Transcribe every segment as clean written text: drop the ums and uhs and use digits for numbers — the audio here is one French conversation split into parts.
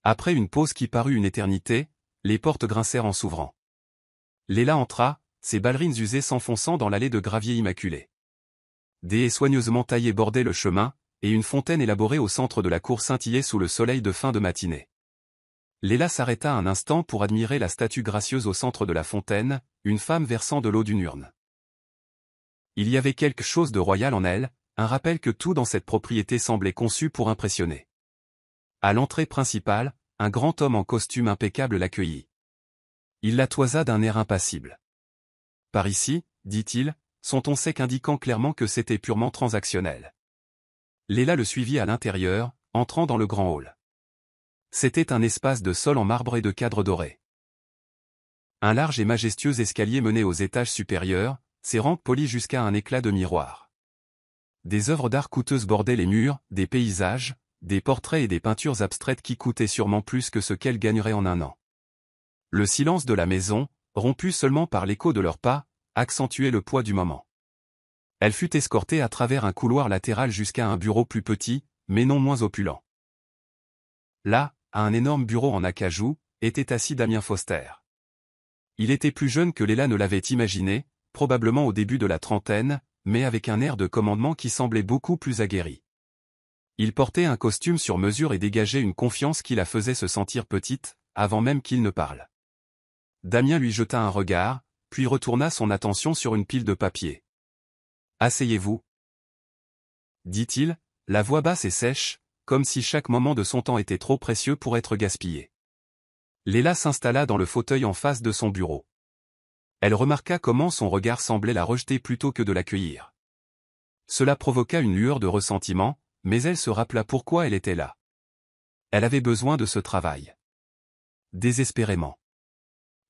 Après une pause qui parut une éternité, les portes grincèrent en s'ouvrant. Léla entra, ses ballerines usées s'enfonçant dans l'allée de gravier immaculé. Des haies soigneusement taillées bordaient le chemin, et une fontaine élaborée au centre de la cour scintillait sous le soleil de fin de matinée. Léla s'arrêta un instant pour admirer la statue gracieuse au centre de la fontaine, une femme versant de l'eau d'une urne. Il y avait quelque chose de royal en elle, un rappel que tout dans cette propriété semblait conçu pour impressionner. À l'entrée principale, un grand homme en costume impeccable l'accueillit. Il la toisa d'un air impassible. « Par ici, dit-il, son ton sec indiquant clairement que c'était purement transactionnel. Léla le suivit à l'intérieur, entrant dans le grand hall. C'était un espace de sol en marbre et de cadres dorés. Un large et majestueux escalier menait aux étages supérieurs, ses rampes polies jusqu'à un éclat de miroir. Des œuvres d'art coûteuses bordaient les murs, des paysages, des portraits et des peintures abstraites qui coûtaient sûrement plus que ce qu'elle gagnerait en un an. Le silence de la maison, rompu seulement par l'écho de leurs pas, accentuait le poids du moment. Elle fut escortée à travers un couloir latéral jusqu'à un bureau plus petit, mais non moins opulent. Là, à un énorme bureau en acajou, était assis Damien Foster. Il était plus jeune que Léla ne l'avait imaginé, probablement au début de la trentaine, mais avec un air de commandement qui semblait beaucoup plus aguerri. Il portait un costume sur mesure et dégageait une confiance qui la faisait se sentir petite, avant même qu'il ne parle. Damien lui jeta un regard, puis retourna son attention sur une pile de papier. « Asseyez-vous. » dit-il, la voix basse et sèche, comme si chaque moment de son temps était trop précieux pour être gaspillé. Léla s'installa dans le fauteuil en face de son bureau. Elle remarqua comment son regard semblait la rejeter plutôt que de l'accueillir. Cela provoqua une lueur de ressentiment, mais elle se rappela pourquoi elle était là. Elle avait besoin de ce travail. Désespérément.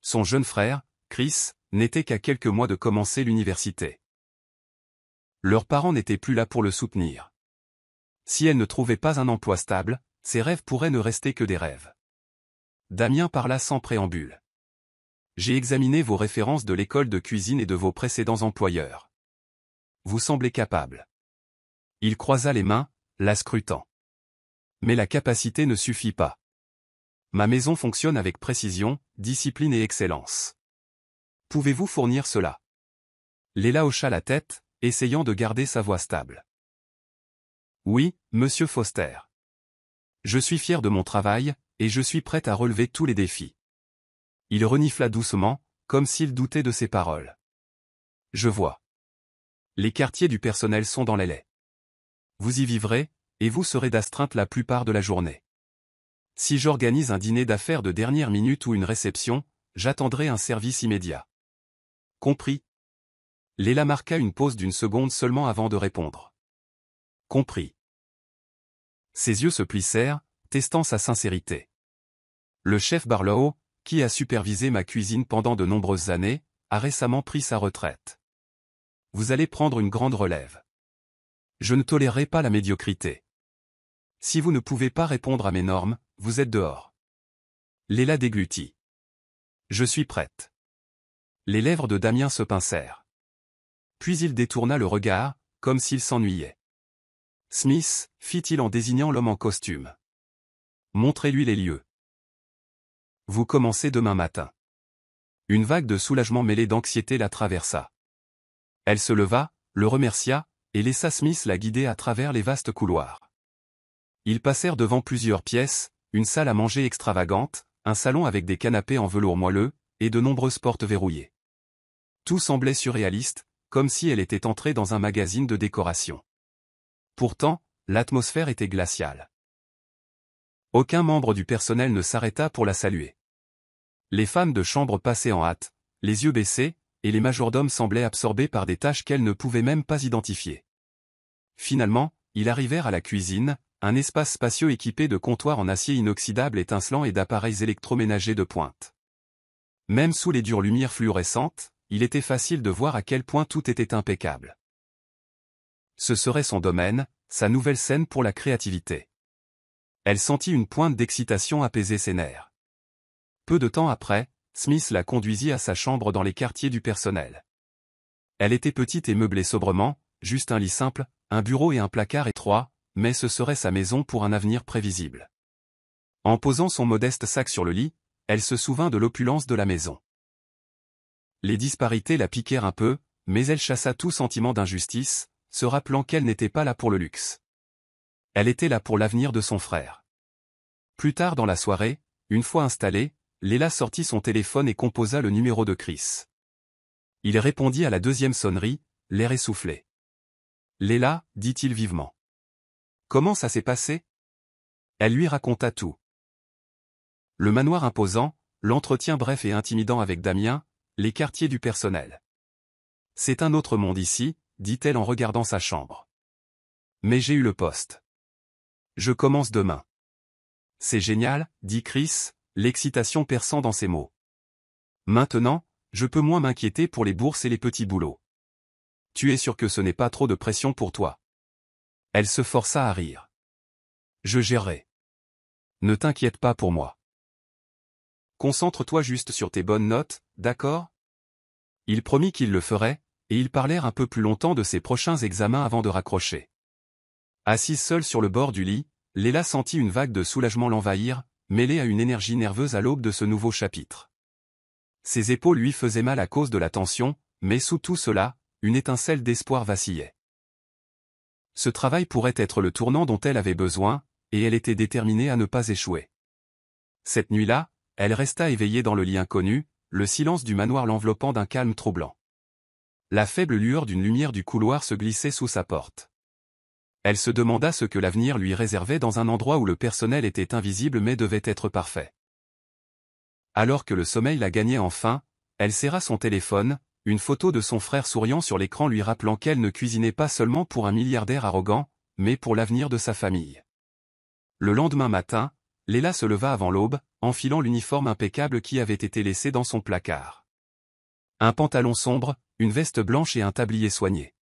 Son jeune frère, Chris, n'était qu'à quelques mois de commencer l'université. Leurs parents n'étaient plus là pour le soutenir. Si elle ne trouvait pas un emploi stable, ses rêves pourraient ne rester que des rêves. Damien parla sans préambule. « J'ai examiné vos références de l'école de cuisine et de vos précédents employeurs. Vous semblez capable. » Il croisa les mains, la scrutant. « Mais la capacité ne suffit pas. Ma maison fonctionne avec précision, discipline et excellence. Pouvez-vous fournir cela ?» Léla hocha la tête, essayant de garder sa voix stable. « Oui, monsieur Foster. Je suis fier de mon travail, et je suis prête à relever tous les défis. » Il renifla doucement, comme s'il doutait de ses paroles. « Je vois. Les quartiers du personnel sont dans les laits. Vous y vivrez, et vous serez d'astreinte la plupart de la journée. Si j'organise un dîner d'affaires de dernière minute ou une réception, j'attendrai un service immédiat. » Compris. Léla marqua une pause d'une seconde seulement avant de répondre. Compris. Ses yeux se plissèrent, testant sa sincérité. Le chef Barlow, qui a supervisé ma cuisine pendant de nombreuses années, a récemment pris sa retraite. Vous allez prendre une grande relève. Je ne tolérerai pas la médiocrité. Si vous ne pouvez pas répondre à mes normes, vous êtes dehors. Léla déglutit. Je suis prête. Les lèvres de Damien se pincèrent. Puis il détourna le regard, comme s'il s'ennuyait. Smith, fit-il en désignant l'homme en costume. Montrez-lui les lieux. Vous commencez demain matin. Une vague de soulagement mêlé d'anxiété la traversa. Elle se leva, le remercia, et laissa Smith la guider à travers les vastes couloirs. Ils passèrent devant plusieurs pièces, une salle à manger extravagante, un salon avec des canapés en velours moelleux, et de nombreuses portes verrouillées. Tout semblait surréaliste, comme si elle était entrée dans un magazine de décoration. Pourtant, l'atmosphère était glaciale. Aucun membre du personnel ne s'arrêta pour la saluer. Les femmes de chambre passaient en hâte, les yeux baissés, et les majordomes semblaient absorbés par des tâches qu'elles ne pouvaient même pas identifier. Finalement, ils arrivèrent à la cuisine, un espace spacieux équipé de comptoirs en acier inoxydable étincelant et d'appareils électroménagers de pointe. Même sous les dures lumières fluorescentes, il était facile de voir à quel point tout était impeccable. Ce serait son domaine, sa nouvelle scène pour la créativité. Elle sentit une pointe d'excitation apaiser ses nerfs. Peu de temps après, Smith la conduisit à sa chambre dans les quartiers du personnel. Elle était petite et meublée sobrement, juste un lit simple, un bureau et un placard étroit, mais ce serait sa maison pour un avenir prévisible. En posant son modeste sac sur le lit, elle se souvint de l'opulence de la maison. Les disparités la piquèrent un peu, mais elle chassa tout sentiment d'injustice, se rappelant qu'elle n'était pas là pour le luxe. Elle était là pour l'avenir de son frère. Plus tard dans la soirée, une fois installée, Léla sortit son téléphone et composa le numéro de Chris. Il répondit à la deuxième sonnerie, l'air essoufflé. « Léla, dit-il vivement. Comment ça s'est passé ?» Elle lui raconta tout. Le manoir imposant, l'entretien bref et intimidant avec Damien, les quartiers du personnel. « C'est un autre monde ici, dit-elle en regardant sa chambre. Mais j'ai eu le poste. Je commence demain. C'est génial, dit Chris, l'excitation perçant dans ses mots. Maintenant, je peux moins m'inquiéter pour les bourses et les petits boulots. Tu es sûr que ce n'est pas trop de pression pour toi? Elle se força à rire. Je gérerai. Ne t'inquiète pas pour moi. Concentre-toi juste sur tes bonnes notes, d'accord? Il promit qu'il le ferait, et ils parlèrent un peu plus longtemps de ses prochains examens avant de raccrocher. Assise seule sur le bord du lit, Léla sentit une vague de soulagement l'envahir, mêlée à une énergie nerveuse à l'aube de ce nouveau chapitre. Ses épaules lui faisaient mal à cause de la tension, mais sous tout cela, une étincelle d'espoir vacillait. Ce travail pourrait être le tournant dont elle avait besoin, et elle était déterminée à ne pas échouer. Cette nuit-là, elle resta éveillée dans le lit inconnu, le silence du manoir l'enveloppant d'un calme troublant. La faible lueur d'une lumière du couloir se glissait sous sa porte. Elle se demanda ce que l'avenir lui réservait dans un endroit où le personnel était invisible mais devait être parfait. Alors que le sommeil la gagnait enfin, elle serra son téléphone, une photo de son frère souriant sur l'écran lui rappelant qu'elle ne cuisinait pas seulement pour un milliardaire arrogant, mais pour l'avenir de sa famille. Le lendemain matin, Léla se leva avant l'aube, enfilant l'uniforme impeccable qui avait été laissé dans son placard. Un pantalon sombre, une veste blanche et un tablier soigné.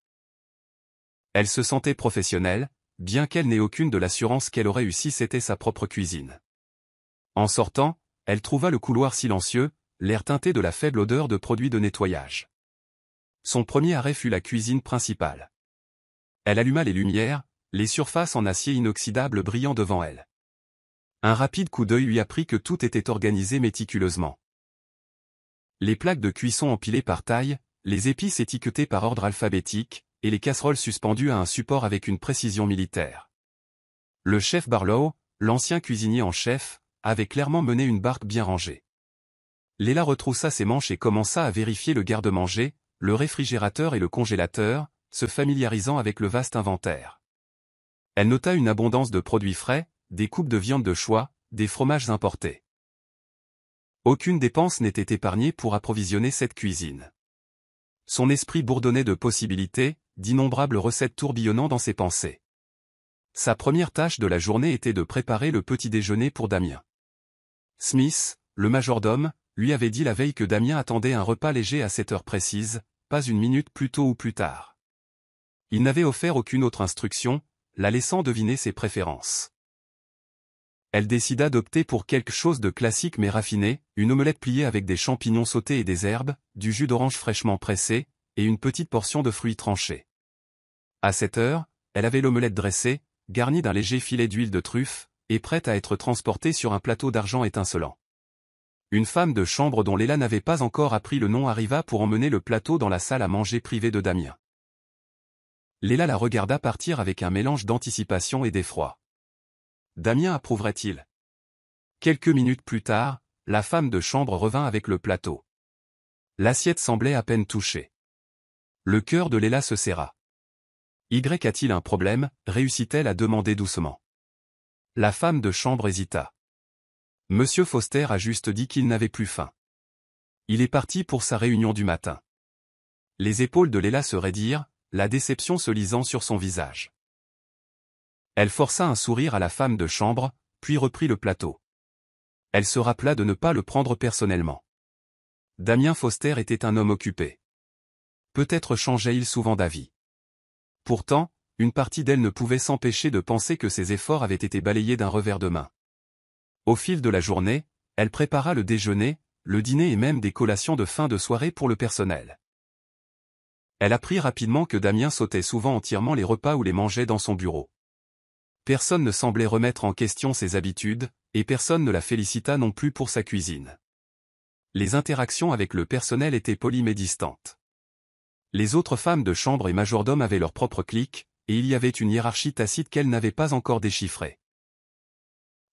Elle se sentait professionnelle, bien qu'elle n'ait aucune de l'assurance qu'elle aurait eue si c'était sa propre cuisine. En sortant, elle trouva le couloir silencieux, l'air teinté de la faible odeur de produits de nettoyage. Son premier arrêt fut la cuisine principale. Elle alluma les lumières, les surfaces en acier inoxydable brillant devant elle. Un rapide coup d'œil lui apprit que tout était organisé méticuleusement. Les plaques de cuisson empilées par taille, les épices étiquetées par ordre alphabétique, et les casseroles suspendues à un support avec une précision militaire. Le chef Barlow, l'ancien cuisinier en chef, avait clairement mené une barque bien rangée. Léla retroussa ses manches et commença à vérifier le garde-manger, le réfrigérateur et le congélateur, se familiarisant avec le vaste inventaire. Elle nota une abondance de produits frais, des coupes de viande de choix, des fromages importés. Aucune dépense n'était épargnée pour approvisionner cette cuisine. Son esprit bourdonnait de possibilités, d'innombrables recettes tourbillonnant dans ses pensées. Sa première tâche de la journée était de préparer le petit déjeuner pour Damien. Smith, le majordome, lui avait dit la veille que Damien attendait un repas léger à cette heure précise, pas une minute plus tôt ou plus tard. Il n'avait offert aucune autre instruction, la laissant deviner ses préférences. Elle décida d'opter pour quelque chose de classique mais raffiné, une omelette pliée avec des champignons sautés et des herbes, du jus d'orange fraîchement pressé, et une petite portion de fruits tranchés. À cette heure, elle avait l'omelette dressée, garnie d'un léger filet d'huile de truffe, et prête à être transportée sur un plateau d'argent étincelant. Une femme de chambre dont Léla n'avait pas encore appris le nom arriva pour emmener le plateau dans la salle à manger privée de Damien. Léla la regarda partir avec un mélange d'anticipation et d'effroi. Damien approuverait-il? Quelques minutes plus tard, la femme de chambre revint avec le plateau. L'assiette semblait à peine touchée. Le cœur de Léla se serra. Y a-t-il un problème, réussit-elle à demander doucement. La femme de chambre hésita. Monsieur Foster a juste dit qu'il n'avait plus faim. Il est parti pour sa réunion du matin. Les épaules de Léla se raidirent, la déception se lisant sur son visage. Elle força un sourire à la femme de chambre, puis reprit le plateau. Elle se rappela de ne pas le prendre personnellement. Damien Foster était un homme occupé. Peut-être changeait-il souvent d'avis. Pourtant, une partie d'elle ne pouvait s'empêcher de penser que ses efforts avaient été balayés d'un revers de main. Au fil de la journée, elle prépara le déjeuner, le dîner et même des collations de fin de soirée pour le personnel. Elle apprit rapidement que Damien sautait souvent entièrement les repas ou les mangeait dans son bureau. Personne ne semblait remettre en question ses habitudes, et personne ne la félicita non plus pour sa cuisine. Les interactions avec le personnel étaient polies mais distantes. Les autres femmes de chambre et majordomes avaient leur propre clique, et il y avait une hiérarchie tacite qu'elle n'avait pas encore déchiffrée.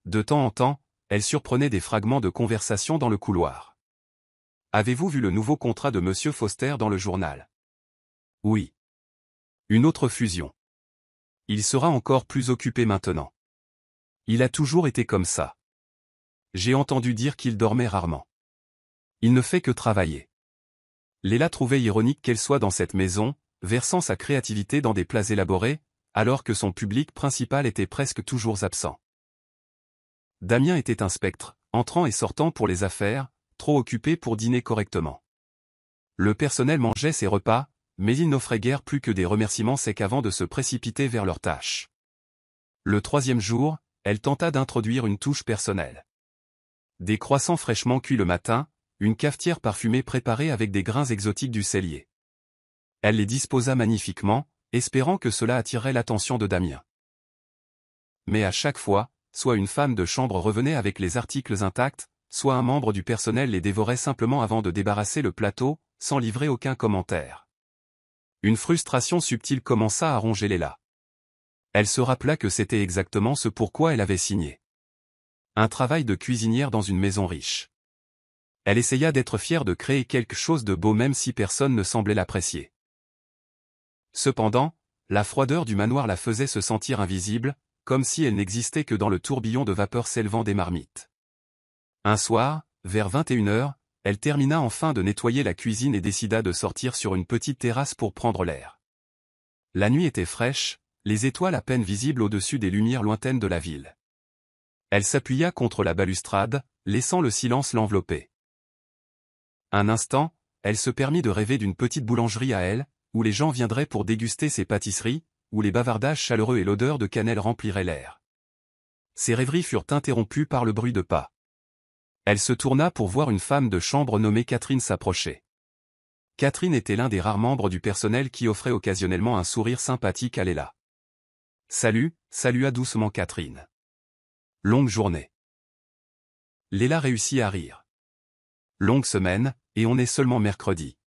De temps en temps, elle surprenait des fragments de conversation dans le couloir. « Avez-vous vu le nouveau contrat de Monsieur Foster dans le journal ?»« Oui. » « Une autre fusion. Il sera encore plus occupé maintenant. Il a toujours été comme ça. J'ai entendu dire qu'il dormait rarement. Il ne fait que travailler. » Léla trouvait ironique qu'elle soit dans cette maison, versant sa créativité dans des plats élaborés, alors que son public principal était presque toujours absent. Damien était un spectre, entrant et sortant pour les affaires, trop occupé pour dîner correctement. Le personnel mangeait ses repas, mais il n'offrait guère plus que des remerciements secs avant de se précipiter vers leurs tâches. Le troisième jour, elle tenta d'introduire une touche personnelle. Des croissants fraîchement cuits le matin, une cafetière parfumée préparée avec des grains exotiques du cellier. Elle les disposa magnifiquement, espérant que cela attirerait l'attention de Damien. Mais à chaque fois, soit une femme de chambre revenait avec les articles intacts, soit un membre du personnel les dévorait simplement avant de débarrasser le plateau, sans livrer aucun commentaire. Une frustration subtile commença à ronger Léla. Elle se rappela que c'était exactement ce pourquoi elle avait signé. Un travail de cuisinière dans une maison riche. Elle essaya d'être fière de créer quelque chose de beau même si personne ne semblait l'apprécier. Cependant, la froideur du manoir la faisait se sentir invisible, comme si elle n'existait que dans le tourbillon de vapeur s'élevant des marmites. Un soir, vers 21h, elle termina enfin de nettoyer la cuisine et décida de sortir sur une petite terrasse pour prendre l'air. La nuit était fraîche, les étoiles à peine visibles au-dessus des lumières lointaines de la ville. Elle s'appuya contre la balustrade, laissant le silence l'envelopper. Un instant, elle se permit de rêver d'une petite boulangerie à elle, où les gens viendraient pour déguster ses pâtisseries, où les bavardages chaleureux et l'odeur de cannelle rempliraient l'air. Ses rêveries furent interrompues par le bruit de pas. Elle se tourna pour voir une femme de chambre nommée Catherine s'approcher. Catherine était l'un des rares membres du personnel qui offrait occasionnellement un sourire sympathique à Léla. « Salut », salua doucement Catherine. « Longue journée. » Léla réussit à rire. « Longue semaine, et on est seulement mercredi.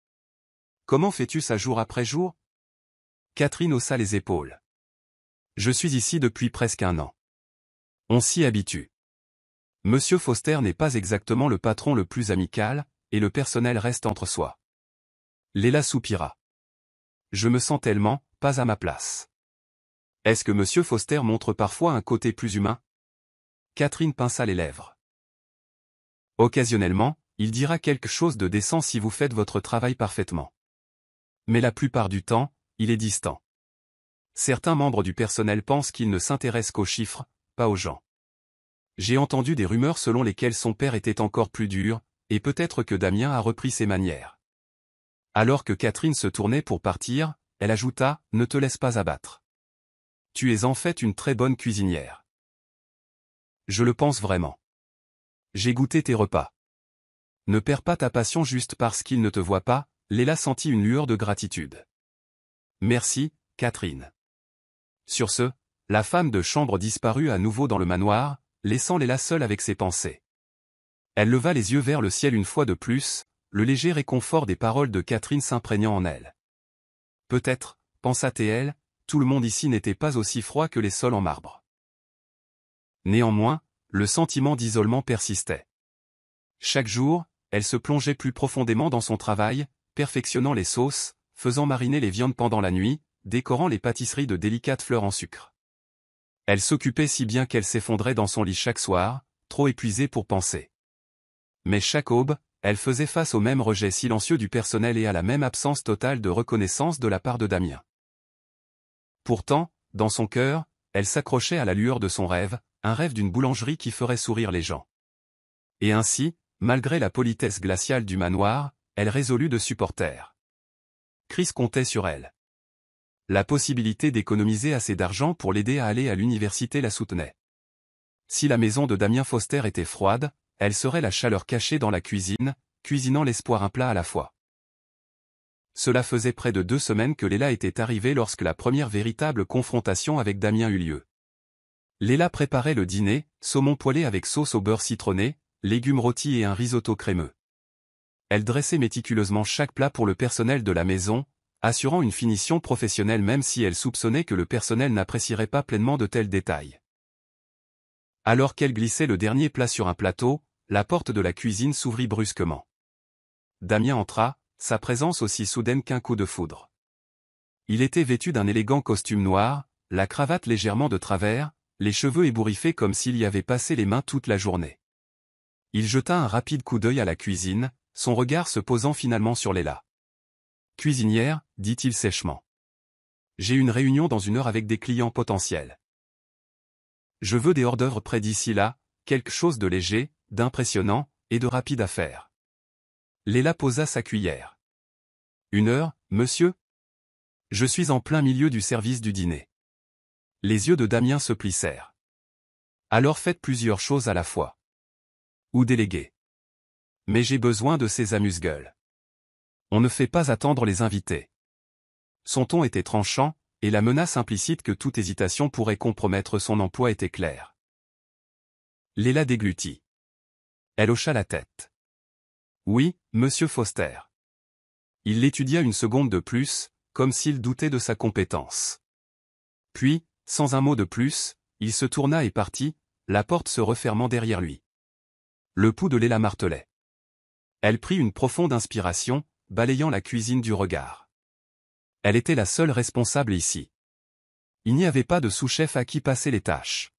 Comment fais-tu ça jour après jour ?» Catherine haussa les épaules. « Je suis ici depuis presque 1 an. On s'y habitue. Monsieur Foster n'est pas exactement le patron le plus amical, et le personnel reste entre soi. » Léla soupira. « Je me sens tellement, pas à ma place. Est-ce que Monsieur Foster montre parfois un côté plus humain ?» Catherine pinça les lèvres. « Occasionnellement, il dira quelque chose de décent si vous faites votre travail parfaitement. Mais la plupart du temps, il est distant. Certains membres du personnel pensent qu'il ne s'intéresse qu'aux chiffres, pas aux gens. J'ai entendu des rumeurs selon lesquelles son père était encore plus dur, et peut-être que Damien a repris ses manières. » Alors que Catherine se tournait pour partir, elle ajouta « Ne te laisse pas abattre. Tu es en fait une très bonne cuisinière. » Je le pense vraiment. J'ai goûté tes repas. Ne perds pas ta passion juste parce qu'il ne te voit pas. Léla sentit une lueur de gratitude. Merci, Catherine. Sur ce, la femme de chambre disparut à nouveau dans le manoir, laissant Léla seule avec ses pensées. Elle leva les yeux vers le ciel une fois de plus, le léger réconfort des paroles de Catherine s'imprégnant en elle. Peut-être, pensa-t-elle, tout le monde ici n'était pas aussi froid que les sols en marbre. Néanmoins, le sentiment d'isolement persistait. Chaque jour, elle se plongeait plus profondément dans son travail, perfectionnant les sauces, faisant mariner les viandes pendant la nuit, décorant les pâtisseries de délicates fleurs en sucre. Elle s'occupait si bien qu'elle s'effondrait dans son lit chaque soir, trop épuisée pour penser. Mais chaque aube, elle faisait face au même rejet silencieux du personnel et à la même absence totale de reconnaissance de la part de Damien. Pourtant, dans son cœur, elle s'accrochait à la lueur de son rêve, un rêve d'une boulangerie qui ferait sourire les gens. Et ainsi, malgré la politesse glaciale du manoir, elle résolut de supporter. Chris comptait sur elle. La possibilité d'économiser assez d'argent pour l'aider à aller à l'université la soutenait. Si la maison de Damien Foster était froide, elle serait la chaleur cachée dans la cuisine, cuisinant l'espoir un plat à la fois. Cela faisait près de 2 semaines que Léla était arrivée lorsque la première véritable confrontation avec Damien eut lieu. Léla préparait le dîner, saumon poêlé avec sauce au beurre citronné, légumes rôtis et un risotto crémeux. Elle dressait méticuleusement chaque plat pour le personnel de la maison, assurant une finition professionnelle même si elle soupçonnait que le personnel n'apprécierait pas pleinement de tels détails. Alors qu'elle glissait le dernier plat sur un plateau, la porte de la cuisine s'ouvrit brusquement. Damien entra, sa présence aussi soudaine qu'un coup de foudre. Il était vêtu d'un élégant costume noir, la cravate légèrement de travers, les cheveux ébouriffés comme s'il y avait passé les mains toute la journée. Il jeta un rapide coup d'œil à la cuisine, son regard se posant finalement sur Léla. « Cuisinière, dit-il sèchement. J'ai une réunion dans 1 heure avec des clients potentiels. Je veux des hors-d'œuvre près d'ici là, quelque chose de léger, d'impressionnant, et de rapide à faire. » Léla posa sa cuillère. « 1 heure, monsieur ? Je suis en plein milieu du service du dîner. » Les yeux de Damien se plissèrent. « Alors faites plusieurs choses à la fois. Ou déléguez. Mais j'ai besoin de ces amuse-gueules. On ne fait pas attendre les invités. » Son ton était tranchant, et la menace implicite que toute hésitation pourrait compromettre son emploi était claire. Léla déglutit. Elle hocha la tête. « Oui, monsieur Foster. » Il l'étudia une seconde de plus, comme s'il doutait de sa compétence. Puis, sans un mot de plus, il se tourna et partit, la porte se refermant derrière lui. Le pouls de Léla martelait. Elle prit une profonde inspiration, balayant la cuisine du regard. Elle était la seule responsable ici. Il n'y avait pas de sous-chef à qui passer les tâches.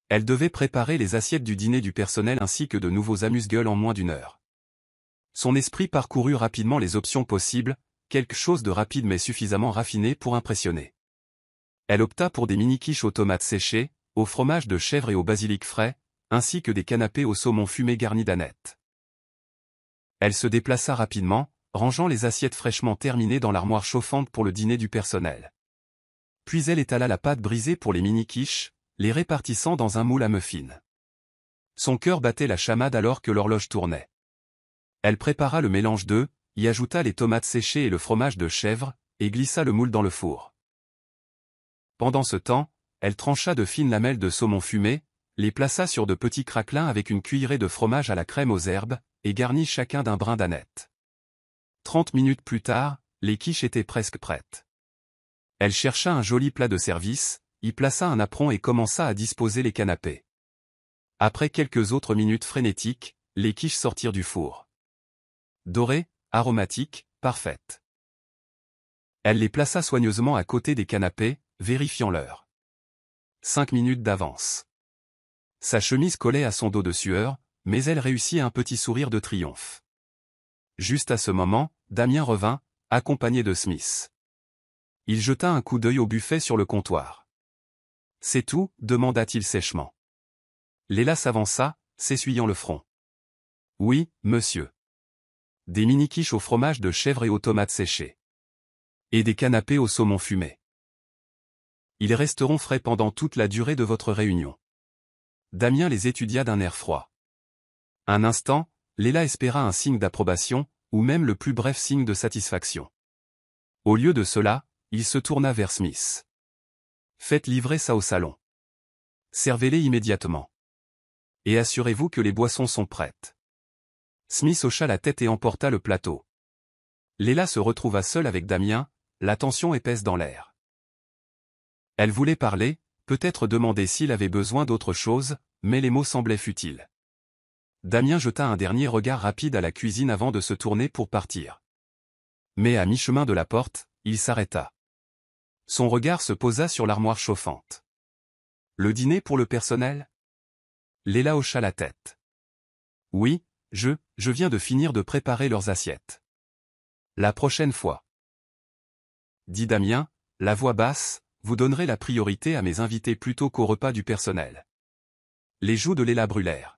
Elle devait préparer les assiettes du dîner du personnel ainsi que de nouveaux amuse-gueules en moins d'1 heure. Son esprit parcourut rapidement les options possibles, quelque chose de rapide mais suffisamment raffiné pour impressionner. Elle opta pour des mini-quiches aux tomates séchées, au fromage de chèvre et au basilic frais, ainsi que des canapés au saumon fumé garnis d'anettes. Elle se déplaça rapidement, rangeant les assiettes fraîchement terminées dans l'armoire chauffante pour le dîner du personnel. Puis elle étala la pâte brisée pour les mini-quiches, les répartissant dans un moule à muffins. Son cœur battait la chamade alors que l'horloge tournait. Elle prépara le mélange d'œufs, y ajouta les tomates séchées et le fromage de chèvre, et glissa le moule dans le four. Pendant ce temps, elle trancha de fines lamelles de saumon fumé, les plaça sur de petits craquelins avec une cuillerée de fromage à la crème aux herbes, et garnit chacun d'un brin d'aneth. 30 minutes plus tard, les quiches étaient presque prêtes. Elle chercha un joli plat de service, y plaça un apron et commença à disposer les canapés. Après quelques autres minutes frénétiques, les quiches sortirent du four. Dorées, aromatiques, parfaites. Elle les plaça soigneusement à côté des canapés, vérifiant l'heure. 5 minutes d'avance. Sa chemise collait à son dos de sueur, mais elle réussit un petit sourire de triomphe. Juste à ce moment, Damien revint, accompagné de Smith. Il jeta un coup d'œil au buffet sur le comptoir. « C'est tout ?» demanda-t-il sèchement. Léla s'avança, s'essuyant le front. « Oui, monsieur. Des mini-quiches au fromage de chèvre et aux tomates séchées. Et des canapés au saumon fumé. Ils resteront frais pendant toute la durée de votre réunion. » Damien les étudia d'un air froid. Un instant, Léla espéra un signe d'approbation, ou même le plus bref signe de satisfaction. Au lieu de cela, il se tourna vers Smith. « Faites livrer ça au salon. Servez-les immédiatement. Et assurez-vous que les boissons sont prêtes. » Smith hocha la tête et emporta le plateau. Léla se retrouva seule avec Damien, la tension épaisse dans l'air. Elle voulait parler, peut-être demander s'il avait besoin d'autre chose, mais les mots semblaient futiles. Damien jeta un dernier regard rapide à la cuisine avant de se tourner pour partir. Mais à mi-chemin de la porte, il s'arrêta. Son regard se posa sur l'armoire chauffante. Le dîner pour le personnel ? Léla hocha la tête. Oui, je viens de finir de préparer leurs assiettes. La prochaine fois. Dit Damien, la voix basse, vous donnerez la priorité à mes invités plutôt qu'au repas du personnel. Les joues de Léla brûlèrent.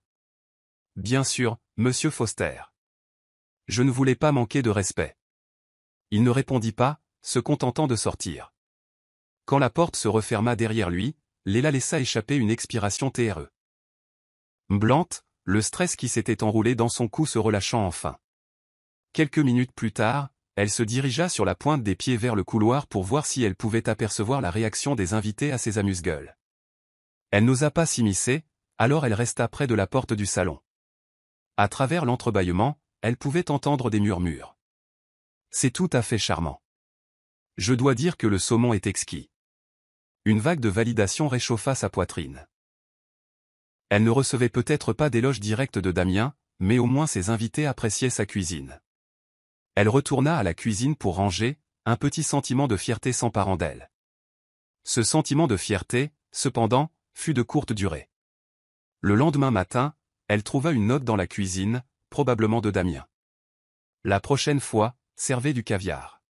Bien sûr, monsieur Foster. Je ne voulais pas manquer de respect. Il ne répondit pas, se contentant de sortir. Quand la porte se referma derrière lui, Léla laissa échapper une expiration TRE. Blante, le stress qui s'était enroulé dans son cou se relâchant enfin. Quelques minutes plus tard, elle se dirigea sur la pointe des pieds vers le couloir pour voir si elle pouvait apercevoir la réaction des invités à ses amuse-gueules. Elle n'osa pas s'immiscer, alors elle resta près de la porte du salon. À travers l'entrebâillement, elle pouvait entendre des murmures. C'est tout à fait charmant. Je dois dire que le saumon est exquis. Une vague de validation réchauffa sa poitrine. Elle ne recevait peut-être pas d'éloges directs de Damien, mais au moins ses invités appréciaient sa cuisine. Elle retourna à la cuisine pour ranger, un petit sentiment de fierté s'emparant d'elle. Ce sentiment de fierté, cependant, fut de courte durée. Le lendemain matin, elle trouva une note dans la cuisine, probablement de Damien. La prochaine fois, servez du caviar.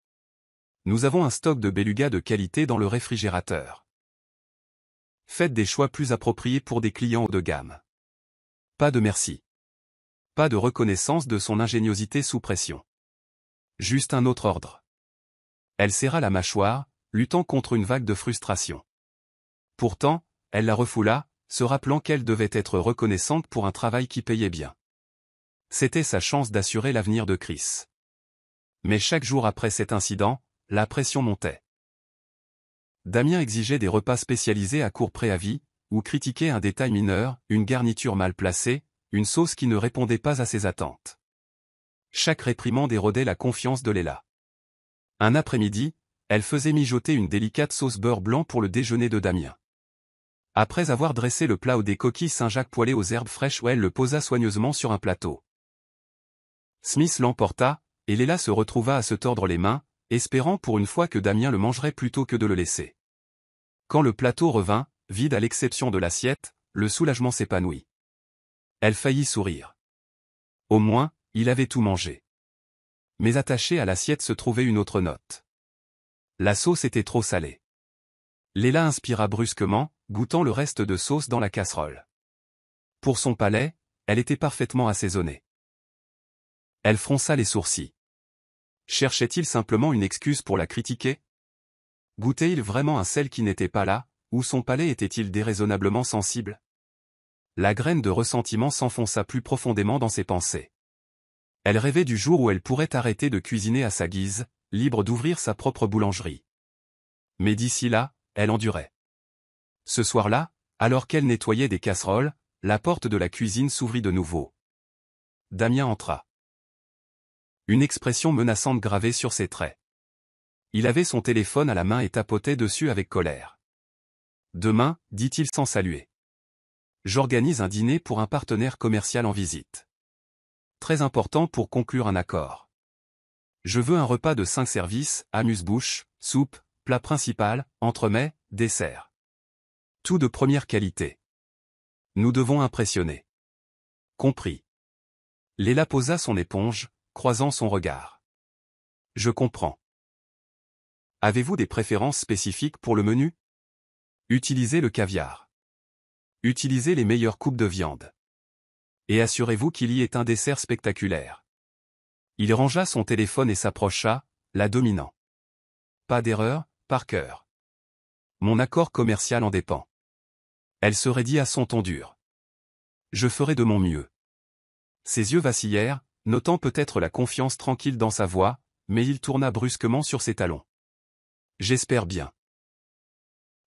Nous avons un stock de beluga de qualité dans le réfrigérateur. Faites des choix plus appropriés pour des clients haut de gamme. Pas de merci. Pas de reconnaissance de son ingéniosité sous pression. Juste un autre ordre. Elle serra la mâchoire, luttant contre une vague de frustration. Pourtant, elle la refoula, se rappelant qu'elle devait être reconnaissante pour un travail qui payait bien. C'était sa chance d'assurer l'avenir de Chris. Mais chaque jour après cet incident, la pression montait. Damien exigeait des repas spécialisés à court préavis, ou critiquait un détail mineur, une garniture mal placée, une sauce qui ne répondait pas à ses attentes. Chaque réprimande érodait la confiance de Léla. Un après-midi, elle faisait mijoter une délicate sauce beurre blanc pour le déjeuner de Damien. Après avoir dressé le plat aux des coquilles Saint-Jacques poêlées aux herbes fraîches, elle le posa soigneusement sur un plateau. Smith l'emporta, et Léla se retrouva à se tordre les mains, espérant pour une fois que Damien le mangerait plutôt que de le laisser. Quand le plateau revint, vide à l'exception de l'assiette, le soulagement s'épanouit. Elle faillit sourire. Au moins, il avait tout mangé. Mais attachée à l'assiette se trouvait une autre note. La sauce était trop salée. Léla inspira brusquement, goûtant le reste de sauce dans la casserole. Pour son palais, elle était parfaitement assaisonnée. Elle fronça les sourcils. Cherchait-il simplement une excuse pour la critiquer? Goûtait-il vraiment un sel qui n'était pas là, ou son palais était-il déraisonnablement sensible? La graine de ressentiment s'enfonça plus profondément dans ses pensées. Elle rêvait du jour où elle pourrait arrêter de cuisiner à sa guise, libre d'ouvrir sa propre boulangerie. Mais d'ici là, elle endurait. Ce soir-là, alors qu'elle nettoyait des casseroles, la porte de la cuisine s'ouvrit de nouveau. Damien entra. Une expression menaçante gravée sur ses traits. Il avait son téléphone à la main et tapotait dessus avec colère. « Demain, dit-il sans saluer. J'organise un dîner pour un partenaire commercial en visite. Très important pour conclure un accord. Je veux un repas de 5 services, amuse-bouche, soupe, plat principal, entremets, dessert. Tout de première qualité. Nous devons impressionner. » Compris. Léla posa son éponge, croisant son regard. « Je comprends. Avez-vous des préférences spécifiques pour le menu? Utilisez le caviar. Utilisez les meilleures coupes de viande. Et assurez-vous qu'il y ait un dessert spectaculaire. » Il rangea son téléphone et s'approcha, la dominant. « Pas d'erreur, Parker. Mon accord commercial en dépend. » Elle se raidit à son ton dur. « Je ferai de mon mieux. » Ses yeux vacillèrent, notant peut-être la confiance tranquille dans sa voix, mais il tourna brusquement sur ses talons. « J'espère bien.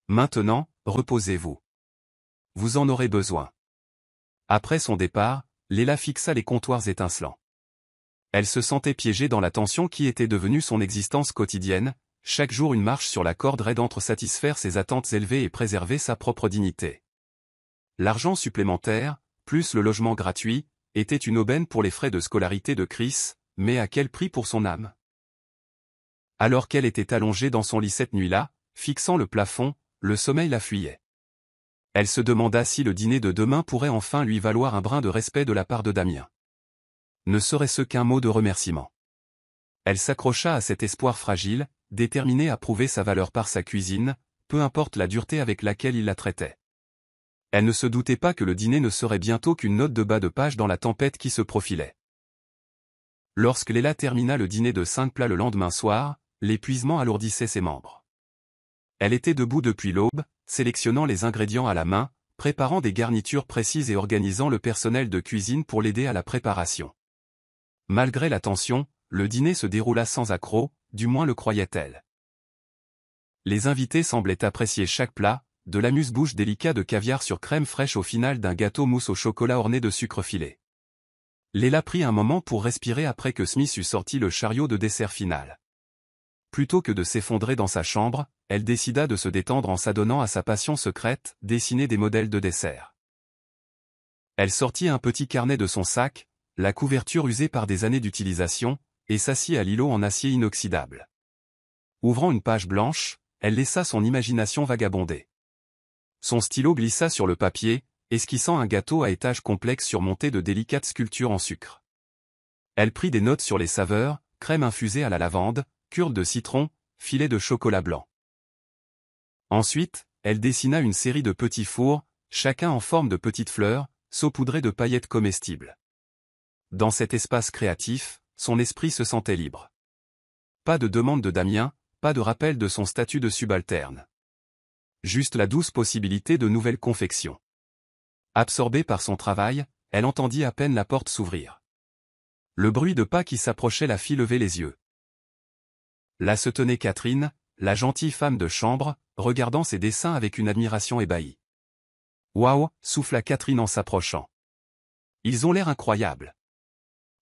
Maintenant, reposez-vous. Vous en aurez besoin. » Après son départ, Léla fixa les comptoirs étincelants. Elle se sentait piégée dans la tension qui était devenue son existence quotidienne, chaque jour une marche sur la corde raide entre satisfaire ses attentes élevées et préserver sa propre dignité. L'argent supplémentaire, plus le logement gratuit, était une aubaine pour les frais de scolarité de Chris, mais à quel prix pour son âme? Alors qu'elle était allongée dans son lit cette nuit-là, fixant le plafond, le sommeil la fuyait. Elle se demanda si le dîner de demain pourrait enfin lui valoir un brin de respect de la part de Damien. Ne serait-ce qu'un mot de remerciement. Elle s'accrocha à cet espoir fragile, déterminée à prouver sa valeur par sa cuisine, peu importe la dureté avec laquelle il la traitait. Elle ne se doutait pas que le dîner ne serait bientôt qu'une note de bas de page dans la tempête qui se profilait. Lorsque Léla termina le dîner de 5 plats le lendemain soir, l'épuisement alourdissait ses membres. Elle était debout depuis l'aube, sélectionnant les ingrédients à la main, préparant des garnitures précises et organisant le personnel de cuisine pour l'aider à la préparation. Malgré la tension, le dîner se déroula sans accroc, du moins le croyait-elle. Les invités semblaient apprécier chaque plat, de l'amuse-bouche délicat de caviar sur crème fraîche au final d'un gâteau mousse au chocolat orné de sucre filé. Léla prit un moment pour respirer après que Smith eut sorti le chariot de dessert final. Plutôt que de s'effondrer dans sa chambre, elle décida de se détendre en s'adonnant à sa passion secrète, dessiner des modèles de dessert. Elle sortit un petit carnet de son sac, la couverture usée par des années d'utilisation, et s'assit à l'îlot en acier inoxydable. Ouvrant une page blanche, elle laissa son imagination vagabonder. Son stylo glissa sur le papier, esquissant un gâteau à étages complexes surmonté de délicates sculptures en sucre. Elle prit des notes sur les saveurs, crème infusée à la lavande, cure de citron, filet de chocolat blanc. Ensuite, elle dessina une série de petits fours, chacun en forme de petites fleurs, saupoudrées de paillettes comestibles. Dans cet espace créatif, son esprit se sentait libre. Pas de demande de Damien, pas de rappel de son statut de subalterne. Juste la douce possibilité de nouvelles confections. Absorbée par son travail, elle entendit à peine la porte s'ouvrir. Le bruit de pas qui s'approchait la fit lever les yeux. Là se tenait Catherine, la gentille femme de chambre, regardant ses dessins avec une admiration ébahie. « Waouh !» souffla Catherine en s'approchant. « Ils ont l'air incroyables.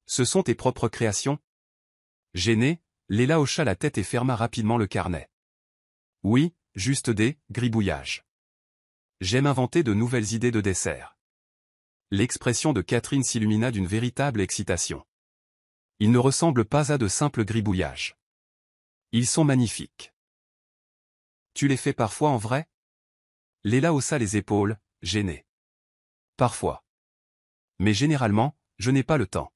Ce sont tes propres créations ?» Gênée, Léla hocha la tête et ferma rapidement le carnet. « Oui, juste des gribouillages. J'aime inventer de nouvelles idées de dessert. » L'expression de Catherine s'illumina d'une véritable excitation. « Ils ne ressemblent pas à de simples gribouillages. Ils sont magnifiques. Tu les fais parfois en vrai ?» Léla haussa les épaules, gênée. « Parfois. Mais généralement, je n'ai pas le temps.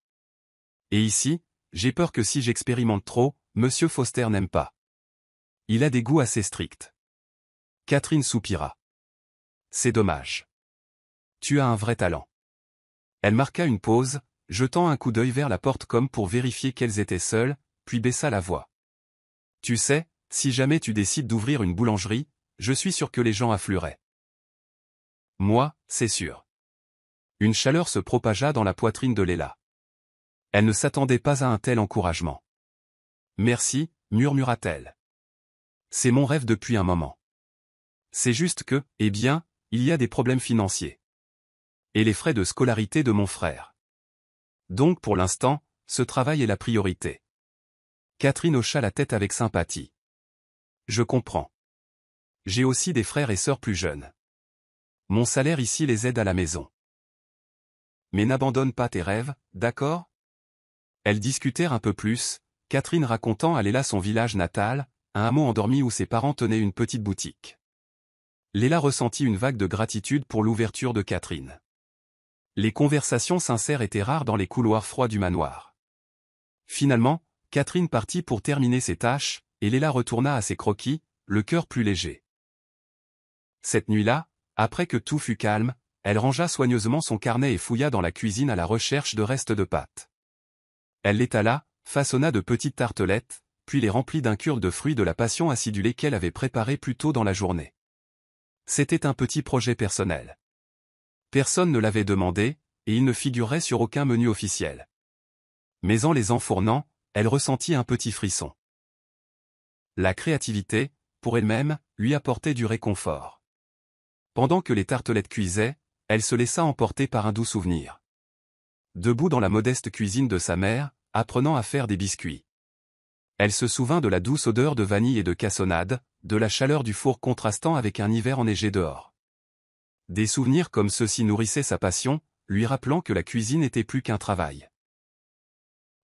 Et ici, j'ai peur que si j'expérimente trop, Monsieur Foster n'aime pas. Il a des goûts assez stricts. » Catherine soupira. « C'est dommage. Tu as un vrai talent. » Elle marqua une pause, jetant un coup d'œil vers la porte comme pour vérifier qu'elles étaient seules, puis baissa la voix. « Tu sais, si jamais tu décides d'ouvrir une boulangerie, je suis sûr que les gens afflueraient. » Moi, c'est sûr. Une chaleur se propagea dans la poitrine de Léla. Elle ne s'attendait pas à un tel encouragement. « Merci, murmura-t-elle. C'est mon rêve depuis un moment. C'est juste que, eh bien, il y a des problèmes financiers. Et les frais de scolarité de mon frère. Donc pour l'instant, ce travail est la priorité. » Catherine hocha la tête avec sympathie. « Je comprends. J'ai aussi des frères et sœurs plus jeunes. Mon salaire ici les aide à la maison. Mais n'abandonne pas tes rêves, d'accord ?» Elles discutèrent un peu plus, Catherine racontant à Léla son village natal, un hameau endormi où ses parents tenaient une petite boutique. Léla ressentit une vague de gratitude pour l'ouverture de Catherine. Les conversations sincères étaient rares dans les couloirs froids du manoir. Finalement, Catherine partit pour terminer ses tâches, et Léla retourna à ses croquis, le cœur plus léger. Cette nuit-là, après que tout fut calme, elle rangea soigneusement son carnet et fouilla dans la cuisine à la recherche de restes de pâte. Elle l'étala, façonna de petites tartelettes, puis les remplit d'un cure de fruits de la passion acidulée qu'elle avait préparé plus tôt dans la journée. C'était un petit projet personnel. Personne ne l'avait demandé, et il ne figurait sur aucun menu officiel. Mais en les enfournant, elle ressentit un petit frisson. La créativité, pour elle-même, lui apportait du réconfort. Pendant que les tartelettes cuisaient, elle se laissa emporter par un doux souvenir. Debout dans la modeste cuisine de sa mère, apprenant à faire des biscuits. Elle se souvint de la douce odeur de vanille et de cassonade, de la chaleur du four contrastant avec un hiver enneigé dehors. Des souvenirs comme ceux-ci nourrissaient sa passion, lui rappelant que la cuisine n'était plus qu'un travail.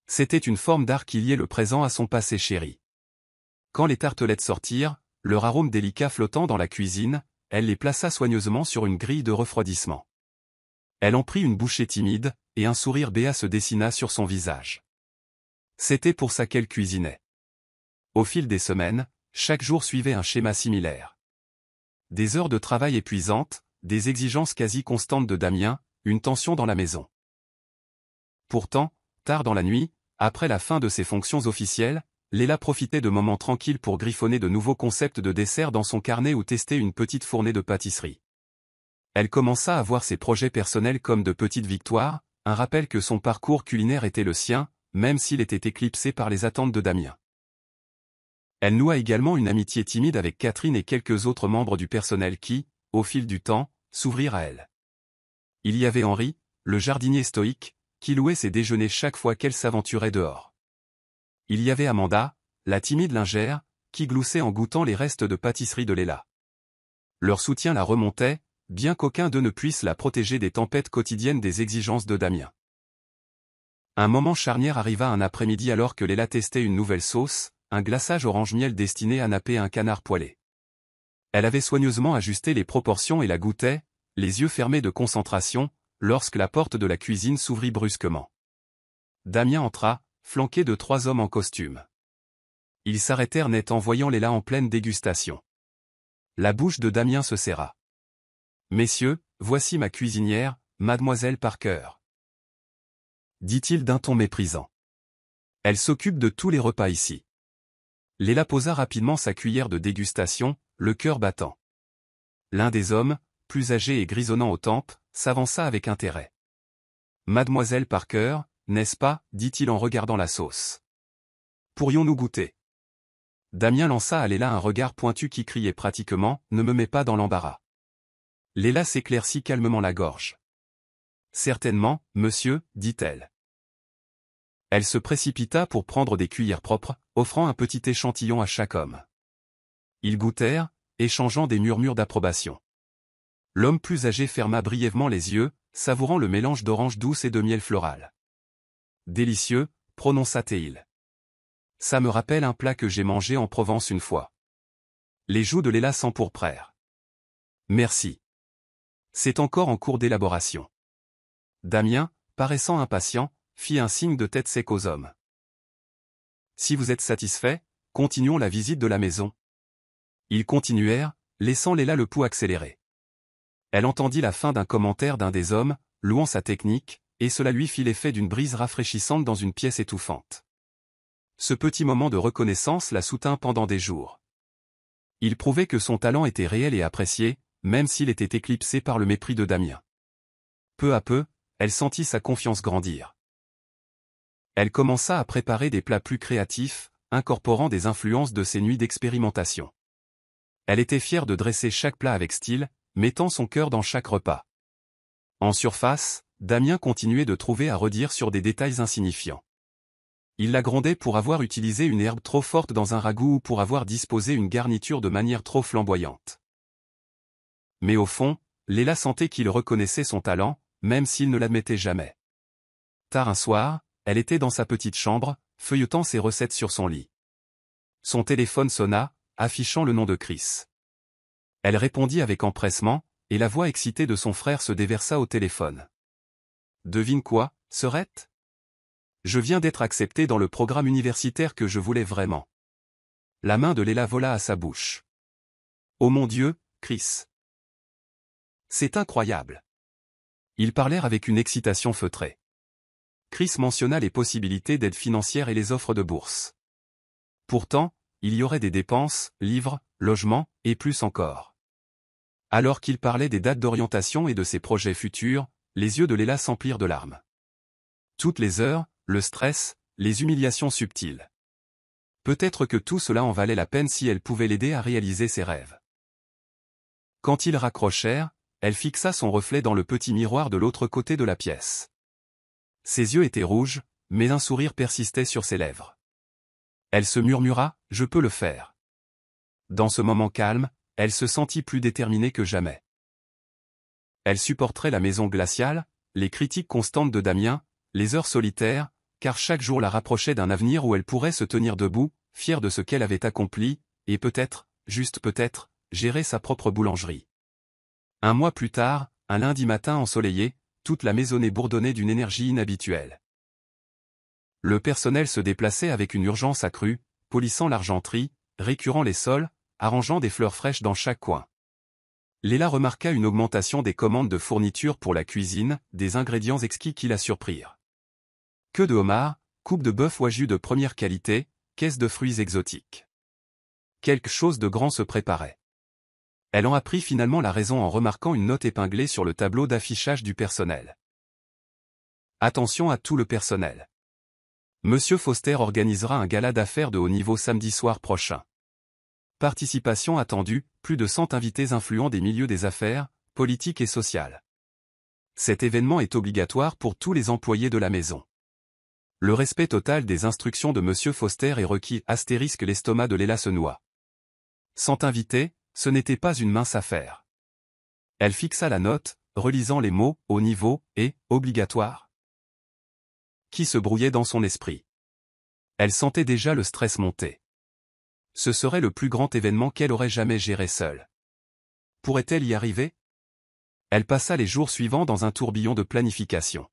C'était une forme d'art qui liait le présent à son passé chéri. Quand les tartelettes sortirent, leur arôme délicat flottant dans la cuisine, elle les plaça soigneusement sur une grille de refroidissement. Elle en prit une bouchée timide, et un sourire béat se dessina sur son visage. C'était pour ça qu'elle cuisinait. Au fil des semaines, chaque jour suivait un schéma similaire. Des heures de travail épuisantes, des exigences quasi constantes de Damien, une tension dans la maison. Pourtant, tard dans la nuit, après la fin de ses fonctions officielles, Léla profitait de moments tranquilles pour griffonner de nouveaux concepts de dessert dans son carnet ou tester une petite fournée de pâtisserie. Elle commença à voir ses projets personnels comme de petites victoires, un rappel que son parcours culinaire était le sien, même s'il était éclipsé par les attentes de Damien. Elle noua également une amitié timide avec Catherine et quelques autres membres du personnel qui, au fil du temps, s'ouvrirent à elle. Il y avait Henri, le jardinier stoïque, qui louait ses déjeuners chaque fois qu'elle s'aventurait dehors. Il y avait Amanda, la timide lingère, qui gloussait en goûtant les restes de pâtisserie de Léla. Leur soutien la remontait, bien qu'aucun d'eux ne puisse la protéger des tempêtes quotidiennes des exigences de Damien. Un moment charnière arriva un après-midi alors que Léla testait une nouvelle sauce, un glaçage orange-miel destiné à napper un canard poêlé. Elle avait soigneusement ajusté les proportions et la goûtait, les yeux fermés de concentration, lorsque la porte de la cuisine s'ouvrit brusquement. Damien entra, flanqué de 3 hommes en costume. Ils s'arrêtèrent net en voyant Léla en pleine dégustation. La bouche de Damien se serra. « Messieurs, voici ma cuisinière, mademoiselle Parker. » dit-il d'un ton méprisant. « Elle s'occupe de tous les repas ici. » Léla posa rapidement sa cuillère de dégustation, le cœur battant. L'un des hommes, plus âgé et grisonnant aux tempes, s'avança avec intérêt. « Mademoiselle Parker, n'est-ce pas ?» dit-il en regardant la sauce. « Pourrions-nous goûter ?» Damien lança à Léla un regard pointu qui criait pratiquement « Ne me mets pas dans l'embarras ». Léla s'éclaircit calmement la gorge. « Certainement, monsieur, dit-elle. » Elle se précipita pour prendre des cuillères propres, offrant un petit échantillon à chaque homme. Ils goûtèrent, échangeant des murmures d'approbation. L'homme plus âgé ferma brièvement les yeux, savourant le mélange d'orange douce et de miel floral. « Délicieux, prononça-t-il. Ça me rappelle un plat que j'ai mangé en Provence une fois. » Les joues de Léla s'empourprèrent. « Merci. C'est encore en cours d'élaboration. » Damien, paraissant impatient, fit un signe de tête sec aux hommes. « Si vous êtes satisfaits, continuons la visite de la maison. » Ils continuèrent, laissant Léla le pouls accéléré. Elle entendit la fin d'un commentaire d'un des hommes, louant sa technique, et cela lui fit l'effet d'une brise rafraîchissante dans une pièce étouffante. Ce petit moment de reconnaissance la soutint pendant des jours. Il prouvait que son talent était réel et apprécié, même s'il était éclipsé par le mépris de Damien. Peu à peu, elle sentit sa confiance grandir. Elle commença à préparer des plats plus créatifs, incorporant des influences de ses nuits d'expérimentation. Elle était fière de dresser chaque plat avec style, mettant son cœur dans chaque repas. En surface, Damien continuait de trouver à redire sur des détails insignifiants. Il la grondait pour avoir utilisé une herbe trop forte dans un ragoût ou pour avoir disposé une garniture de manière trop flamboyante. Mais au fond, Léla sentait qu'il reconnaissait son talent, même s'il ne l'admettait jamais. Tard un soir, elle était dans sa petite chambre, feuilletant ses recettes sur son lit. Son téléphone sonna, affichant le nom de Chris. Elle répondit avec empressement, et la voix excitée de son frère se déversa au téléphone. « Devine quoi, sœurette ? Je viens d'être accepté dans le programme universitaire que je voulais vraiment. » La main de Léla vola à sa bouche. « Oh mon Dieu, Chris. C'est incroyable. » Ils parlèrent avec une excitation feutrée. Chris mentionna les possibilités d'aide financière et les offres de bourse. Pourtant, il y aurait des dépenses, livres, logements, et plus encore. Alors qu'il parlait des dates d'orientation et de ses projets futurs, les yeux de Léla s'emplirent de larmes. Toutes les heures, le stress, les humiliations subtiles. Peut-être que tout cela en valait la peine si elle pouvait l'aider à réaliser ses rêves. Quand ils raccrochèrent, elle fixa son reflet dans le petit miroir de l'autre côté de la pièce. Ses yeux étaient rouges, mais un sourire persistait sur ses lèvres. Elle se murmura, « Je peux le faire. » Dans ce moment calme, elle se sentit plus déterminée que jamais. Elle supporterait la maison glaciale, les critiques constantes de Damien, les heures solitaires, car chaque jour la rapprochait d'un avenir où elle pourrait se tenir debout, fière de ce qu'elle avait accompli, et peut-être, juste peut-être, gérer sa propre boulangerie. Un mois plus tard, un lundi matin ensoleillé, toute la maisonnée bourdonnait d'une énergie inhabituelle. Le personnel se déplaçait avec une urgence accrue, polissant l'argenterie, récurant les sols, arrangeant des fleurs fraîches dans chaque coin. Léla remarqua une augmentation des commandes de fournitures pour la cuisine, des ingrédients exquis qui la surprirent. Queue de homard, coupe de bœuf ou à jus de première qualité, caisse de fruits exotiques. Quelque chose de grand se préparait. Elle en apprit finalement la raison en remarquant une note épinglée sur le tableau d'affichage du personnel. Attention à tout le personnel. Monsieur Foster organisera un gala d'affaires de haut niveau samedi soir prochain. Participation attendue, plus de 100 invités influents des milieux des affaires, politiques et sociales. Cet événement est obligatoire pour tous les employés de la maison. Le respect total des instructions de Monsieur Foster est requis. L'estomac de Léla se noie. 100 invités, ce n'était pas une mince affaire. Elle fixa la note, relisant les mots, haut niveau, et, obligatoire. Qui se brouillait dans son esprit. Elle sentait déjà le stress monter. Ce serait le plus grand événement qu'elle aurait jamais géré seule. Pourrait-elle y arriver? Elle passa les jours suivants dans un tourbillon de planification.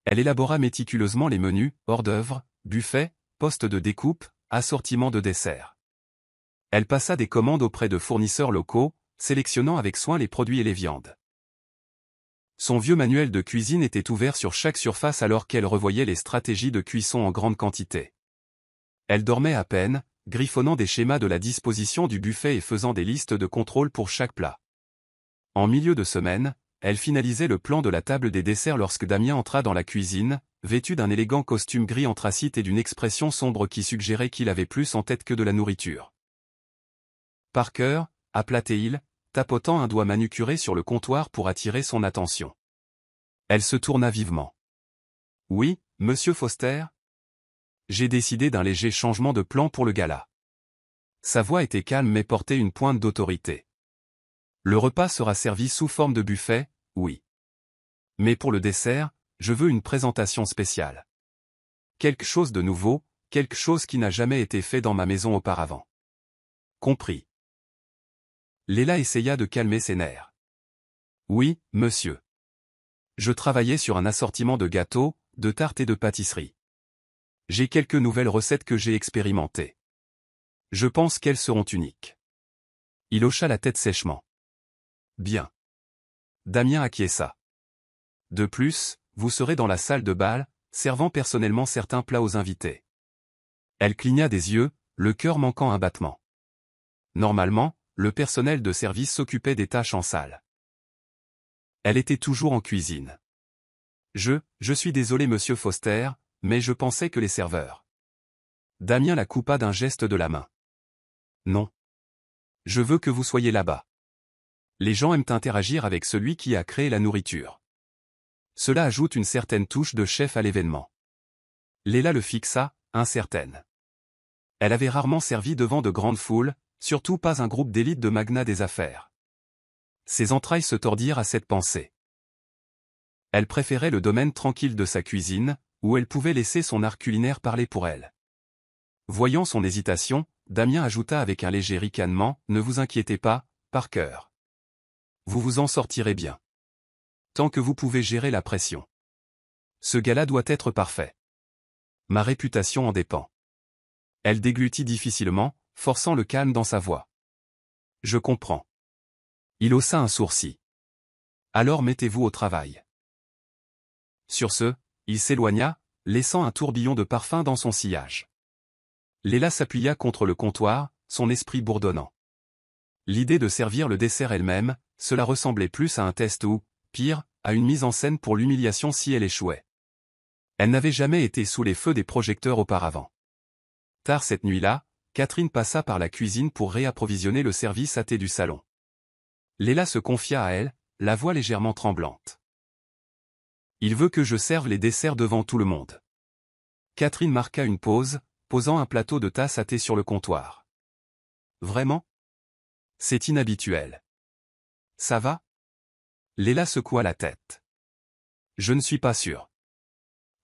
Elle élabora méticuleusement les menus, hors d'œuvre, buffets, postes de découpe, assortiments de desserts. Elle passa des commandes auprès de fournisseurs locaux, sélectionnant avec soin les produits et les viandes. Son vieux manuel de cuisine était ouvert sur chaque surface alors qu'elle revoyait les stratégies de cuisson en grande quantité. Elle dormait à peine, griffonnant des schémas de la disposition du buffet et faisant des listes de contrôle pour chaque plat. En milieu de semaine, elle finalisait le plan de la table des desserts lorsque Damien entra dans la cuisine, vêtu d'un élégant costume gris anthracite et d'une expression sombre qui suggérait qu'il avait plus en tête que de la nourriture. Parker, appela-t-il, tapotant un doigt manucuré sur le comptoir pour attirer son attention. Elle se tourna vivement. « Oui, Monsieur Foster ? J'ai décidé d'un léger changement de plan pour le gala. » Sa voix était calme mais portait une pointe d'autorité. « Le repas sera servi sous forme de buffet, oui. Mais pour le dessert, je veux une présentation spéciale. Quelque chose de nouveau, quelque chose qui n'a jamais été fait dans ma maison auparavant. » Compris. Léla essaya de calmer ses nerfs. « Oui, monsieur. Je travaillais sur un assortiment de gâteaux, de tartes et de pâtisseries. J'ai quelques nouvelles recettes que j'ai expérimentées. Je pense qu'elles seront uniques. » Il hocha la tête sèchement. « Bien. » Damien acquiesça. « De plus, vous serez dans la salle de bal, servant personnellement certains plats aux invités. » Elle cligna des yeux, le cœur manquant un battement. Normalement, le personnel de service s'occupait des tâches en salle. Elle était toujours en cuisine. « Je suis désolé Monsieur Foster, mais je pensais que les serveurs. » Damien la coupa d'un geste de la main. « Non. Je veux que vous soyez là-bas. Les gens aiment interagir avec celui qui a créé la nourriture. Cela ajoute une certaine touche de chef à l'événement. » Léla le fixa, incertaine. Elle avait rarement servi devant de grandes foules, surtout pas un groupe d'élite de magnats des affaires. Ses entrailles se tordirent à cette pensée. Elle préférait le domaine tranquille de sa cuisine, où elle pouvait laisser son art culinaire parler pour elle. Voyant son hésitation, Damien ajouta avec un léger ricanement, « Ne vous inquiétez pas, Parker. Vous vous en sortirez bien. Tant que vous pouvez gérer la pression. Ce gala doit être parfait. Ma réputation en dépend. » Elle déglutit difficilement, forçant le calme dans sa voix. « Je comprends. » Il haussa un sourcil. « Alors mettez-vous au travail. » Sur ce, il s'éloigna, laissant un tourbillon de parfum dans son sillage. Léla s'appuya contre le comptoir, son esprit bourdonnant. L'idée de servir le dessert elle-même, cela ressemblait plus à un test ou, pire, à une mise en scène pour l'humiliation si elle échouait. Elle n'avait jamais été sous les feux des projecteurs auparavant. Tard cette nuit-là, Catherine passa par la cuisine pour réapprovisionner le service à thé du salon. Léla se confia à elle, la voix légèrement tremblante. « Il veut que je serve les desserts devant tout le monde. » Catherine marqua une pause, posant un plateau de tasses à thé sur le comptoir. « Vraiment ? C'est inhabituel. Ça va ? » Léla secoua la tête. « Je ne suis pas sûr.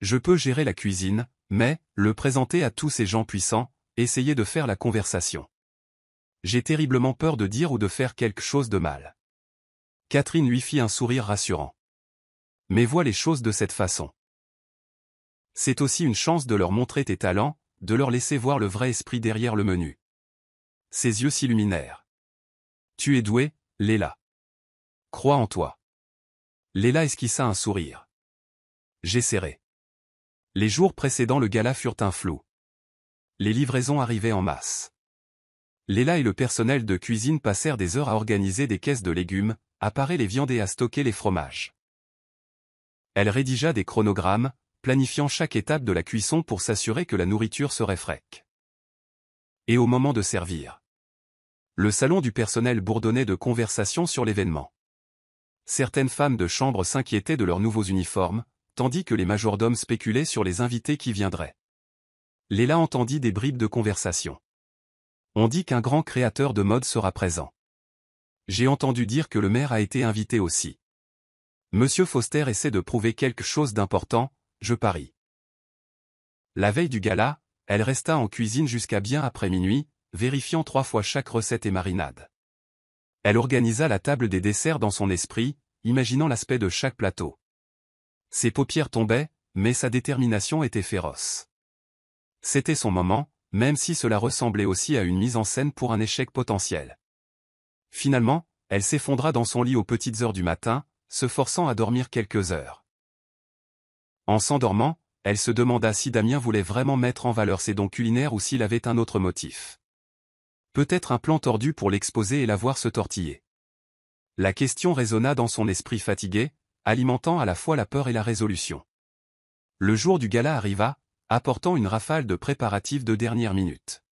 Je peux gérer la cuisine, mais, le présenter à tous ces gens puissants, essayer de faire la conversation. J'ai terriblement peur de dire ou de faire quelque chose de mal. » Catherine lui fit un sourire rassurant. « Mais vois les choses de cette façon. C'est aussi une chance de leur montrer tes talents, de leur laisser voir le vrai esprit derrière le menu. » Ses yeux s'illuminèrent. « Tu es douée, Léla. Crois en toi. » Léla esquissa un sourire. « J'essaierai. » Les jours précédant le gala furent un flou. Les livraisons arrivaient en masse. Léla et le personnel de cuisine passèrent des heures à organiser des caisses de légumes, à parer les viandes et à stocker les fromages. Elle rédigea des chronogrammes, planifiant chaque étape de la cuisson pour s'assurer que la nourriture serait fraîche. Et au moment de servir. Le salon du personnel bourdonnait de conversations sur l'événement. Certaines femmes de chambre s'inquiétaient de leurs nouveaux uniformes, tandis que les majordomes spéculaient sur les invités qui viendraient. Léla entendit des bribes de conversation. On dit qu'un grand créateur de mode sera présent. J'ai entendu dire que le maire a été invité aussi. Monsieur Foster essaie de prouver quelque chose d'important, je parie. La veille du gala, elle resta en cuisine jusqu'à bien après minuit, vérifiant 3 fois chaque recette et marinade. Elle organisa la table des desserts dans son esprit, imaginant l'aspect de chaque plateau. Ses paupières tombaient, mais sa détermination était féroce. C'était son moment, même si cela ressemblait aussi à une mise en scène pour un échec potentiel. Finalement, elle s'effondra dans son lit aux petites heures du matin, se forçant à dormir quelques heures. En s'endormant, elle se demanda si Damien voulait vraiment mettre en valeur ses dons culinaires ou s'il avait un autre motif. Peut-être un plan tordu pour l'exposer et la voir se tortiller. La question résonna dans son esprit fatigué, alimentant à la fois la peur et la résolution. Le jour du gala arriva, apportant une rafale de préparatifs de dernière minute.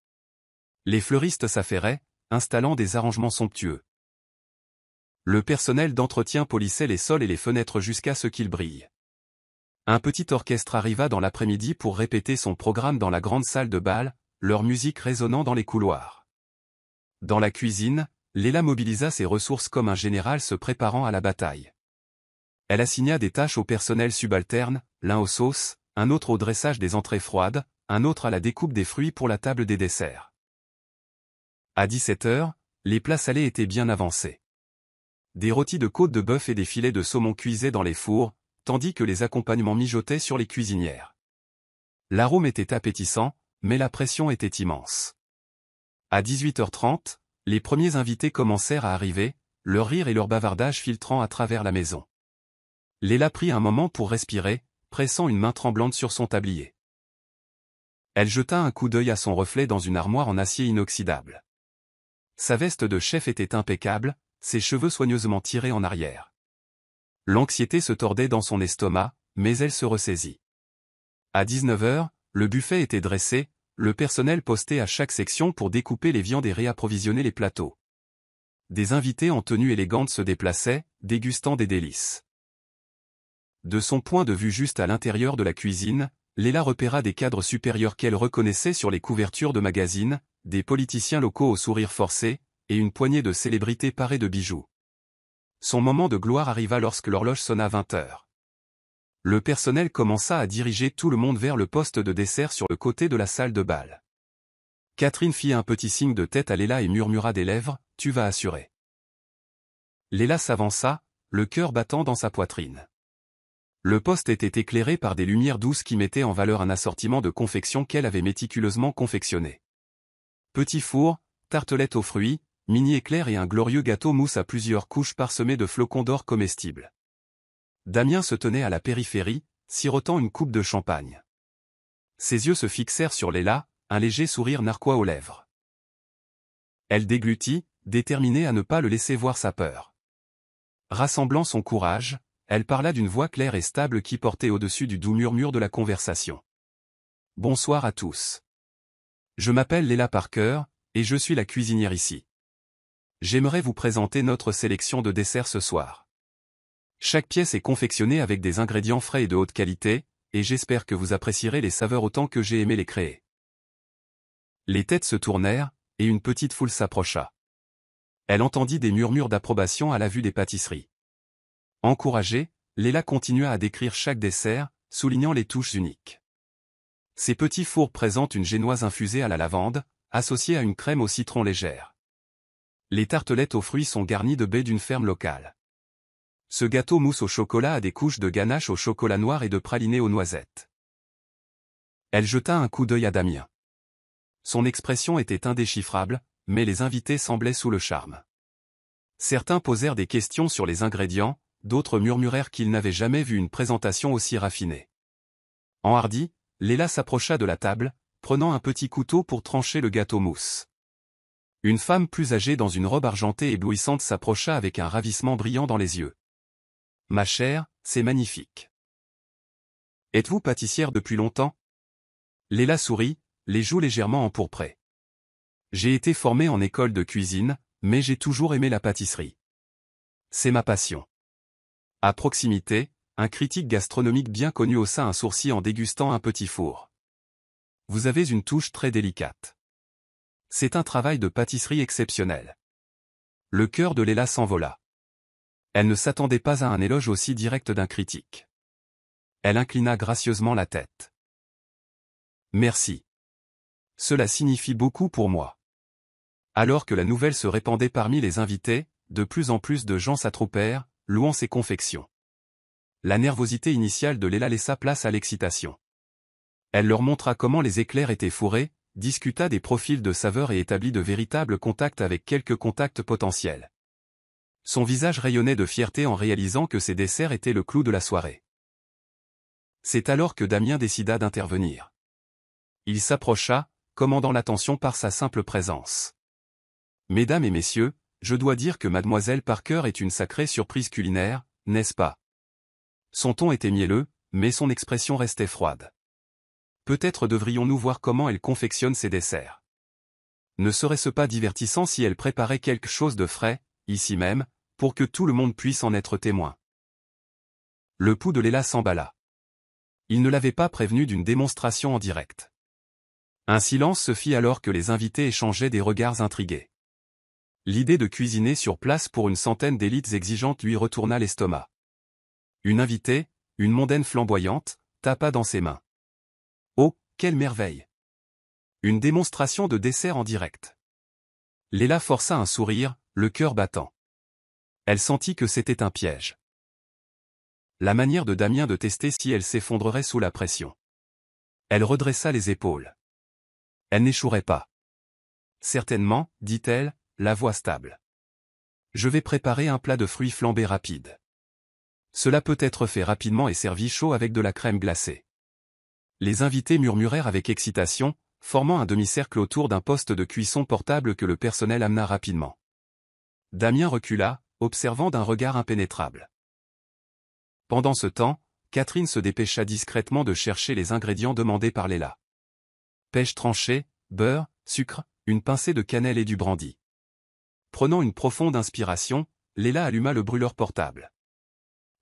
Les fleuristes s'affairaient, installant des arrangements somptueux. Le personnel d'entretien polissait les sols et les fenêtres jusqu'à ce qu'ils brillent. Un petit orchestre arriva dans l'après-midi pour répéter son programme dans la grande salle de bal, leur musique résonnant dans les couloirs. Dans la cuisine, Léla mobilisa ses ressources comme un général se préparant à la bataille. Elle assigna des tâches au personnel subalterne, l'un aux sauces, un autre au dressage des entrées froides, un autre à la découpe des fruits pour la table des desserts. À 17 h, les plats salés étaient bien avancés. Des rôtis de côte de bœuf et des filets de saumon cuisaient dans les fours, tandis que les accompagnements mijotaient sur les cuisinières. L'arôme était appétissant, mais la pression était immense. À 18 h 30, les premiers invités commencèrent à arriver, leur rire et leur bavardage filtrant à travers la maison. Léla prit un moment pour respirer, pressant une main tremblante sur son tablier. Elle jeta un coup d'œil à son reflet dans une armoire en acier inoxydable. Sa veste de chef était impeccable, ses cheveux soigneusement tirés en arrière. L'anxiété se tordait dans son estomac, mais elle se ressaisit. À 19 h, le buffet était dressé, le personnel posté à chaque section pour découper les viandes et réapprovisionner les plateaux. Des invités en tenue élégante se déplaçaient, dégustant des délices. De son point de vue juste à l'intérieur de la cuisine, Léla repéra des cadres supérieurs qu'elle reconnaissait sur les couvertures de magazines, des politiciens locaux au sourire forcé, et une poignée de célébrités parées de bijoux. Son moment de gloire arriva lorsque l'horloge sonna 20 h. Le personnel commença à diriger tout le monde vers le poste de dessert sur le côté de la salle de bal. Catherine fit un petit signe de tête à Léla et murmura des lèvres, « Tu vas assurer ». Léla s'avança, le cœur battant dans sa poitrine. Le poste était éclairé par des lumières douces qui mettaient en valeur un assortiment de confections qu'elle avait méticuleusement confectionné. Petit four, tartelette aux fruits, mini éclair et un glorieux gâteau mousse à plusieurs couches parsemé de flocons d'or comestibles. Damien se tenait à la périphérie, sirotant une coupe de champagne. Ses yeux se fixèrent sur Léla, un léger sourire narquois aux lèvres. Elle déglutit, déterminée à ne pas le laisser voir sa peur. Rassemblant son courage, elle parla d'une voix claire et stable qui portait au-dessus du doux murmure de la conversation. « Bonsoir à tous. Je m'appelle Léla Parker, et je suis la cuisinière ici. J'aimerais vous présenter notre sélection de desserts ce soir. Chaque pièce est confectionnée avec des ingrédients frais et de haute qualité, et j'espère que vous apprécierez les saveurs autant que j'ai aimé les créer. » Les têtes se tournèrent, et une petite foule s'approcha. Elle entendit des murmures d'approbation à la vue des pâtisseries. Encouragée, Léla continua à décrire chaque dessert, soulignant les touches uniques. Ces petits fours présentent une génoise infusée à la lavande, associée à une crème au citron légère. Les tartelettes aux fruits sont garnies de baies d'une ferme locale. Ce gâteau mousse au chocolat a des couches de ganache au chocolat noir et de praliné aux noisettes. Elle jeta un coup d'œil à Damien. Son expression était indéchiffrable, mais les invités semblaient sous le charme. Certains posèrent des questions sur les ingrédients, d'autres murmurèrent qu'ils n'avaient jamais vu une présentation aussi raffinée. Enhardie, Léla s'approcha de la table, prenant un petit couteau pour trancher le gâteau mousse. Une femme plus âgée dans une robe argentée éblouissante s'approcha avec un ravissement brillant dans les yeux. « Ma chère, c'est magnifique. Êtes-vous pâtissière depuis longtemps ?» Léla sourit, les joues légèrement empourprées. « J'ai été formé en école de cuisine, mais j'ai toujours aimé la pâtisserie. C'est ma passion. À proximité, un critique gastronomique bien connu haussa un sourcil en dégustant un petit four. Vous avez une touche très délicate. C'est un travail de pâtisserie exceptionnel. Le cœur de Léla s'envola. Elle ne s'attendait pas à un éloge aussi direct d'un critique. Elle inclina gracieusement la tête. Merci. Cela signifie beaucoup pour moi. Alors que la nouvelle se répandait parmi les invités, de plus en plus de gens s'attroupèrent, louant ses confections. La nervosité initiale de Léla laissa place à l'excitation. Elle leur montra comment les éclairs étaient fourrés, discuta des profils de saveurs et établit de véritables contacts avec quelques contacts potentiels. Son visage rayonnait de fierté en réalisant que ses desserts étaient le clou de la soirée. C'est alors que Damien décida d'intervenir. Il s'approcha, commandant l'attention par sa simple présence. « Mesdames et messieurs, je dois dire que Mademoiselle Parker est une sacrée surprise culinaire, n'est-ce pas ?» Son ton était mielleux, mais son expression restait froide. Peut-être devrions-nous voir comment elle confectionne ses desserts. Ne serait-ce pas divertissant si elle préparait quelque chose de frais, ici même, pour que tout le monde puisse en être témoin. Le pouls de Léla s'emballa. Il ne l'avait pas prévenu d'une démonstration en direct. Un silence se fit alors que les invités échangeaient des regards intrigués. L'idée de cuisiner sur place pour une centaine d'élites exigeantes lui retourna l'estomac. Une invitée, une mondaine flamboyante, tapa dans ses mains. Oh, quelle merveille! Une démonstration de dessert en direct. Léla força un sourire, le cœur battant. Elle sentit que c'était un piège. La manière de Damien de tester si elle s'effondrerait sous la pression. Elle redressa les épaules. Elle n'échouerait pas. Certainement, dit-elle, la voix stable. Je vais préparer un plat de fruits flambés rapide. Cela peut être fait rapidement et servi chaud avec de la crème glacée. Les invités murmurèrent avec excitation, formant un demi-cercle autour d'un poste de cuisson portable que le personnel amena rapidement. Damien recula, observant d'un regard impénétrable. Pendant ce temps, Catherine se dépêcha discrètement de chercher les ingrédients demandés par Léla. Pêche tranchée, beurre, sucre, une pincée de cannelle et du brandy. Prenant une profonde inspiration, Léla alluma le brûleur portable.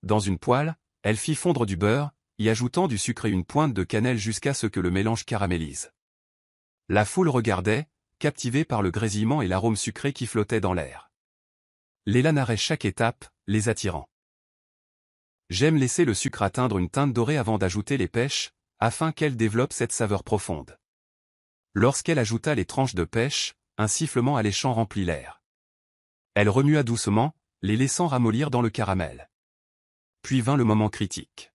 Dans une poêle, elle fit fondre du beurre, y ajoutant du sucre et une pointe de cannelle jusqu'à ce que le mélange caramélise. La foule regardait, captivée par le grésillement et l'arôme sucré qui flottait dans l'air. Léla narrait chaque étape, les attirant. J'aime laisser le sucre atteindre une teinte dorée avant d'ajouter les pêches, afin qu'elle développe cette saveur profonde. Lorsqu'elle ajouta les tranches de pêche, un sifflement alléchant remplit l'air. Elle remua doucement, les laissant ramollir dans le caramel. Puis vint le moment critique.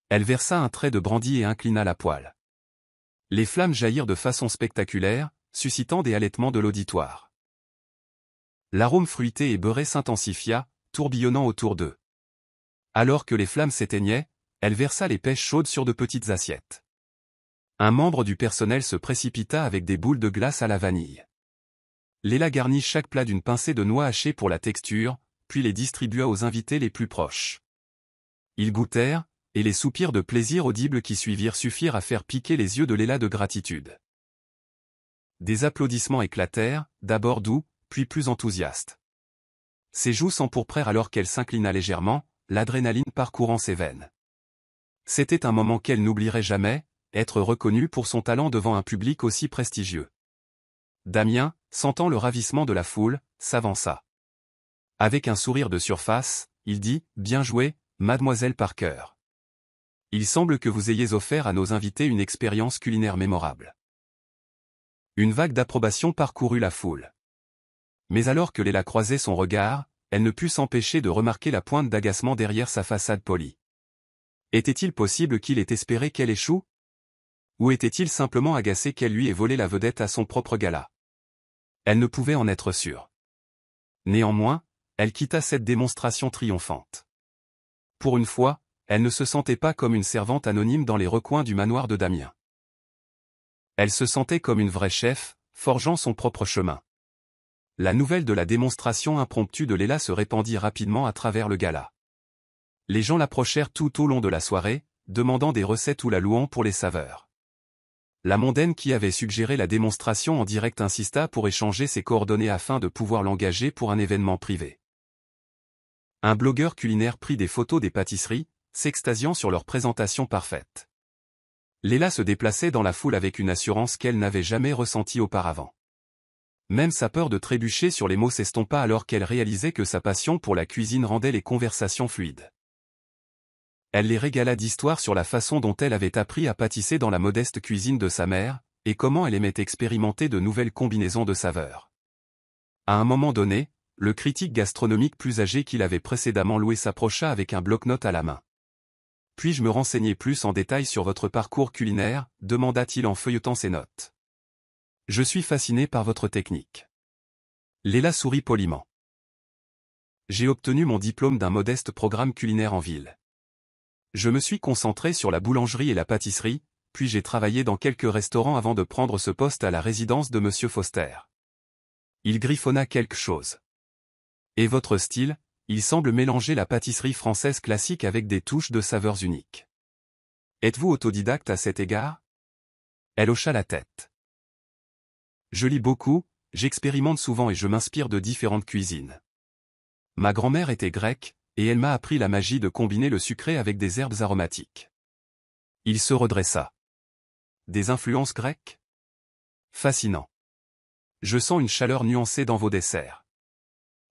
Elle versa un trait de brandy et inclina la poêle. Les flammes jaillirent de façon spectaculaire, suscitant des halètements de l'auditoire. L'arôme fruité et beurré s'intensifia, tourbillonnant autour d'eux. Alors que les flammes s'éteignaient, elle versa les pêches chaudes sur de petites assiettes. Un membre du personnel se précipita avec des boules de glace à la vanille. Léla garnit chaque plat d'une pincée de noix hachées pour la texture, puis les distribua aux invités les plus proches. Ils goûtèrent, et les soupirs de plaisir audibles qui suivirent suffirent à faire piquer les yeux de Léla de gratitude. Des applaudissements éclatèrent, d'abord doux, puis plus enthousiastes. Ses joues s'empourprèrent alors qu'elle s'inclina légèrement, l'adrénaline parcourant ses veines. C'était un moment qu'elle n'oublierait jamais, être reconnue pour son talent devant un public aussi prestigieux. Damien, sentant le ravissement de la foule, s'avança. Avec un sourire de surface, il dit « Bien joué, Mademoiselle Parker. Il semble que vous ayez offert à nos invités une expérience culinaire mémorable. » Une vague d'approbation parcourut la foule. Mais alors que Léla croisait son regard, elle ne put s'empêcher de remarquer la pointe d'agacement derrière sa façade polie. Était-il possible qu'il ait espéré qu'elle échoue? Ou était-il simplement agacé qu'elle lui ait volé la vedette à son propre gala? Elle ne pouvait en être sûre. Néanmoins, elle quitta cette démonstration triomphante. Pour une fois, elle ne se sentait pas comme une servante anonyme dans les recoins du manoir de Damien. Elle se sentait comme une vraie chef, forgeant son propre chemin. La nouvelle de la démonstration impromptue de Léla se répandit rapidement à travers le gala. Les gens l'approchèrent tout au long de la soirée, demandant des recettes ou la louant pour les saveurs. La mondaine qui avait suggéré la démonstration en direct insista pour échanger ses coordonnées afin de pouvoir l'engager pour un événement privé. Un blogueur culinaire prit des photos des pâtisseries, s'extasiant sur leur présentation parfaite. Léla se déplaçait dans la foule avec une assurance qu'elle n'avait jamais ressentie auparavant. Même sa peur de trébucher sur les mots s'estompa alors qu'elle réalisait que sa passion pour la cuisine rendait les conversations fluides. Elle les régala d'histoires sur la façon dont elle avait appris à pâtisser dans la modeste cuisine de sa mère, et comment elle aimait expérimenter de nouvelles combinaisons de saveurs. À un moment donné, le critique gastronomique plus âgé qu'il avait précédemment loué s'approcha avec un bloc-notes à la main. « Puis-je me renseigner plus en détail sur votre parcours culinaire » demanda-t-il en feuilletant ses notes. « Je suis fasciné par votre technique. » Léla sourit poliment. « J'ai obtenu mon diplôme d'un modeste programme culinaire en ville. Je me suis concentré sur la boulangerie et la pâtisserie, puis j'ai travaillé dans quelques restaurants avant de prendre ce poste à la résidence de Monsieur Foster. » Il griffonna quelque chose. « Et votre style ? Il semble mélanger la pâtisserie française classique avec des touches de saveurs uniques. Êtes-vous autodidacte à cet égard ?» Elle hocha la tête. « Je lis beaucoup, j'expérimente souvent et je m'inspire de différentes cuisines. Ma grand-mère était grecque, et elle m'a appris la magie de combiner le sucré avec des herbes aromatiques. » Il se redressa. « Des influences grecques ? Fascinant. Je sens une chaleur nuancée dans vos desserts. »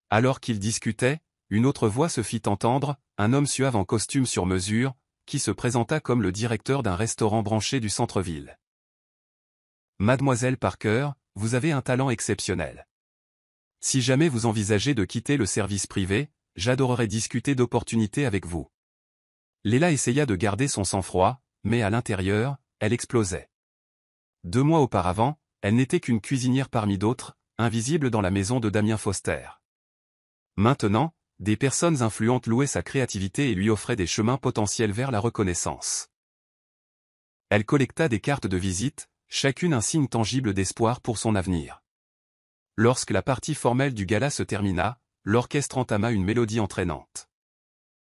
Alors qu'ils discutaient, une autre voix se fit entendre, un homme suave en costume sur mesure, qui se présenta comme le directeur d'un restaurant branché du centre-ville. « Mademoiselle Parker, vous avez un talent exceptionnel. Si jamais vous envisagez de quitter le service privé, j'adorerais discuter d'opportunités avec vous. » Léla essaya de garder son sang-froid, mais à l'intérieur, elle explosait. 2 mois auparavant, elle n'était qu'une cuisinière parmi d'autres, invisible dans la maison de Damien Foster. Maintenant, des personnes influentes louaient sa créativité et lui offraient des chemins potentiels vers la reconnaissance. Elle collecta des cartes de visite, chacune un signe tangible d'espoir pour son avenir. Lorsque la partie formelle du gala se termina, l'orchestre entama une mélodie entraînante.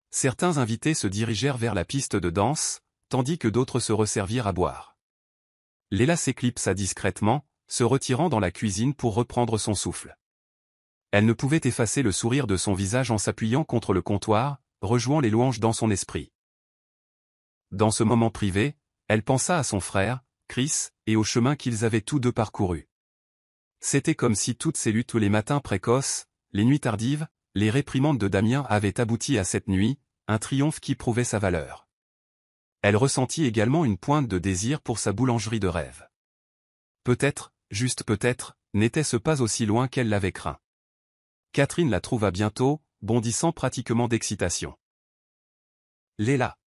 Certains invités se dirigèrent vers la piste de danse, tandis que d'autres se resservirent à boire. Léla s'éclipsa discrètement, se retirant dans la cuisine pour reprendre son souffle. Elle ne pouvait effacer le sourire de son visage en s'appuyant contre le comptoir, rejouant les louanges dans son esprit. Dans ce moment privé, elle pensa à son frère, Chris, et au chemin qu'ils avaient tous deux parcouru. C'était comme si toutes ces luttes les matins précoces, les nuits tardives, les réprimandes de Damien avaient abouti à cette nuit, un triomphe qui prouvait sa valeur. Elle ressentit également une pointe de désir pour sa boulangerie de rêve. Peut-être, juste peut-être, n'était-ce pas aussi loin qu'elle l'avait craint. Catherine la trouva bientôt, bondissant pratiquement d'excitation. « Léla.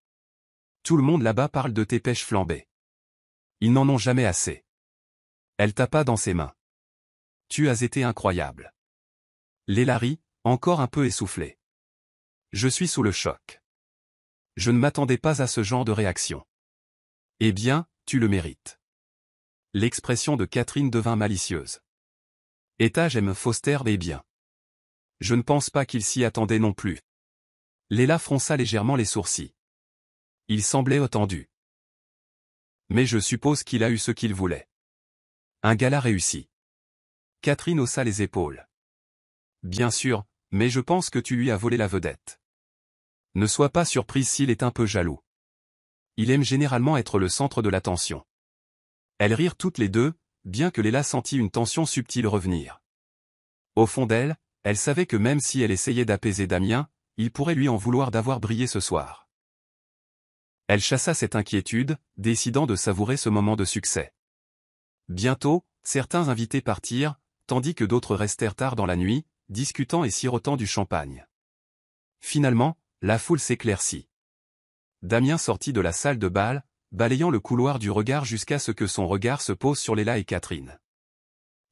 Tout le monde là-bas parle de tes pêches flambées. Ils n'en ont jamais assez. » Elle tapa dans ses mains. « Tu as été incroyable. » Léla rit, encore un peu essoufflée. « Je suis sous le choc. Je ne m'attendais pas à ce genre de réaction. » « Eh bien, tu le mérites. » L'expression de Catherine devint malicieuse. « Et j'aime Foster et bien. Je ne pense pas qu'il s'y attendait non plus. » Léla fronça légèrement les sourcils. Il semblait tendu. « Mais je suppose qu'il a eu ce qu'il voulait. Un gala réussi. » Catherine haussa les épaules. « Bien sûr, mais je pense que tu lui as volé la vedette. Ne sois pas surprise s'il est un peu jaloux. Il aime généralement être le centre de l'attention. » Elles rirent toutes les deux, bien que Léla sentît une tension subtile revenir. Au fond d'elle, elle savait que même si elle essayait d'apaiser Damien, il pourrait lui en vouloir d'avoir brillé ce soir. Elle chassa cette inquiétude, décidant de savourer ce moment de succès. Bientôt, certains invités partirent, tandis que d'autres restèrent tard dans la nuit, discutant et sirotant du champagne. Finalement, la foule s'éclaircit. Damien sortit de la salle de bal, balayant le couloir du regard jusqu'à ce que son regard se pose sur Léla et Catherine.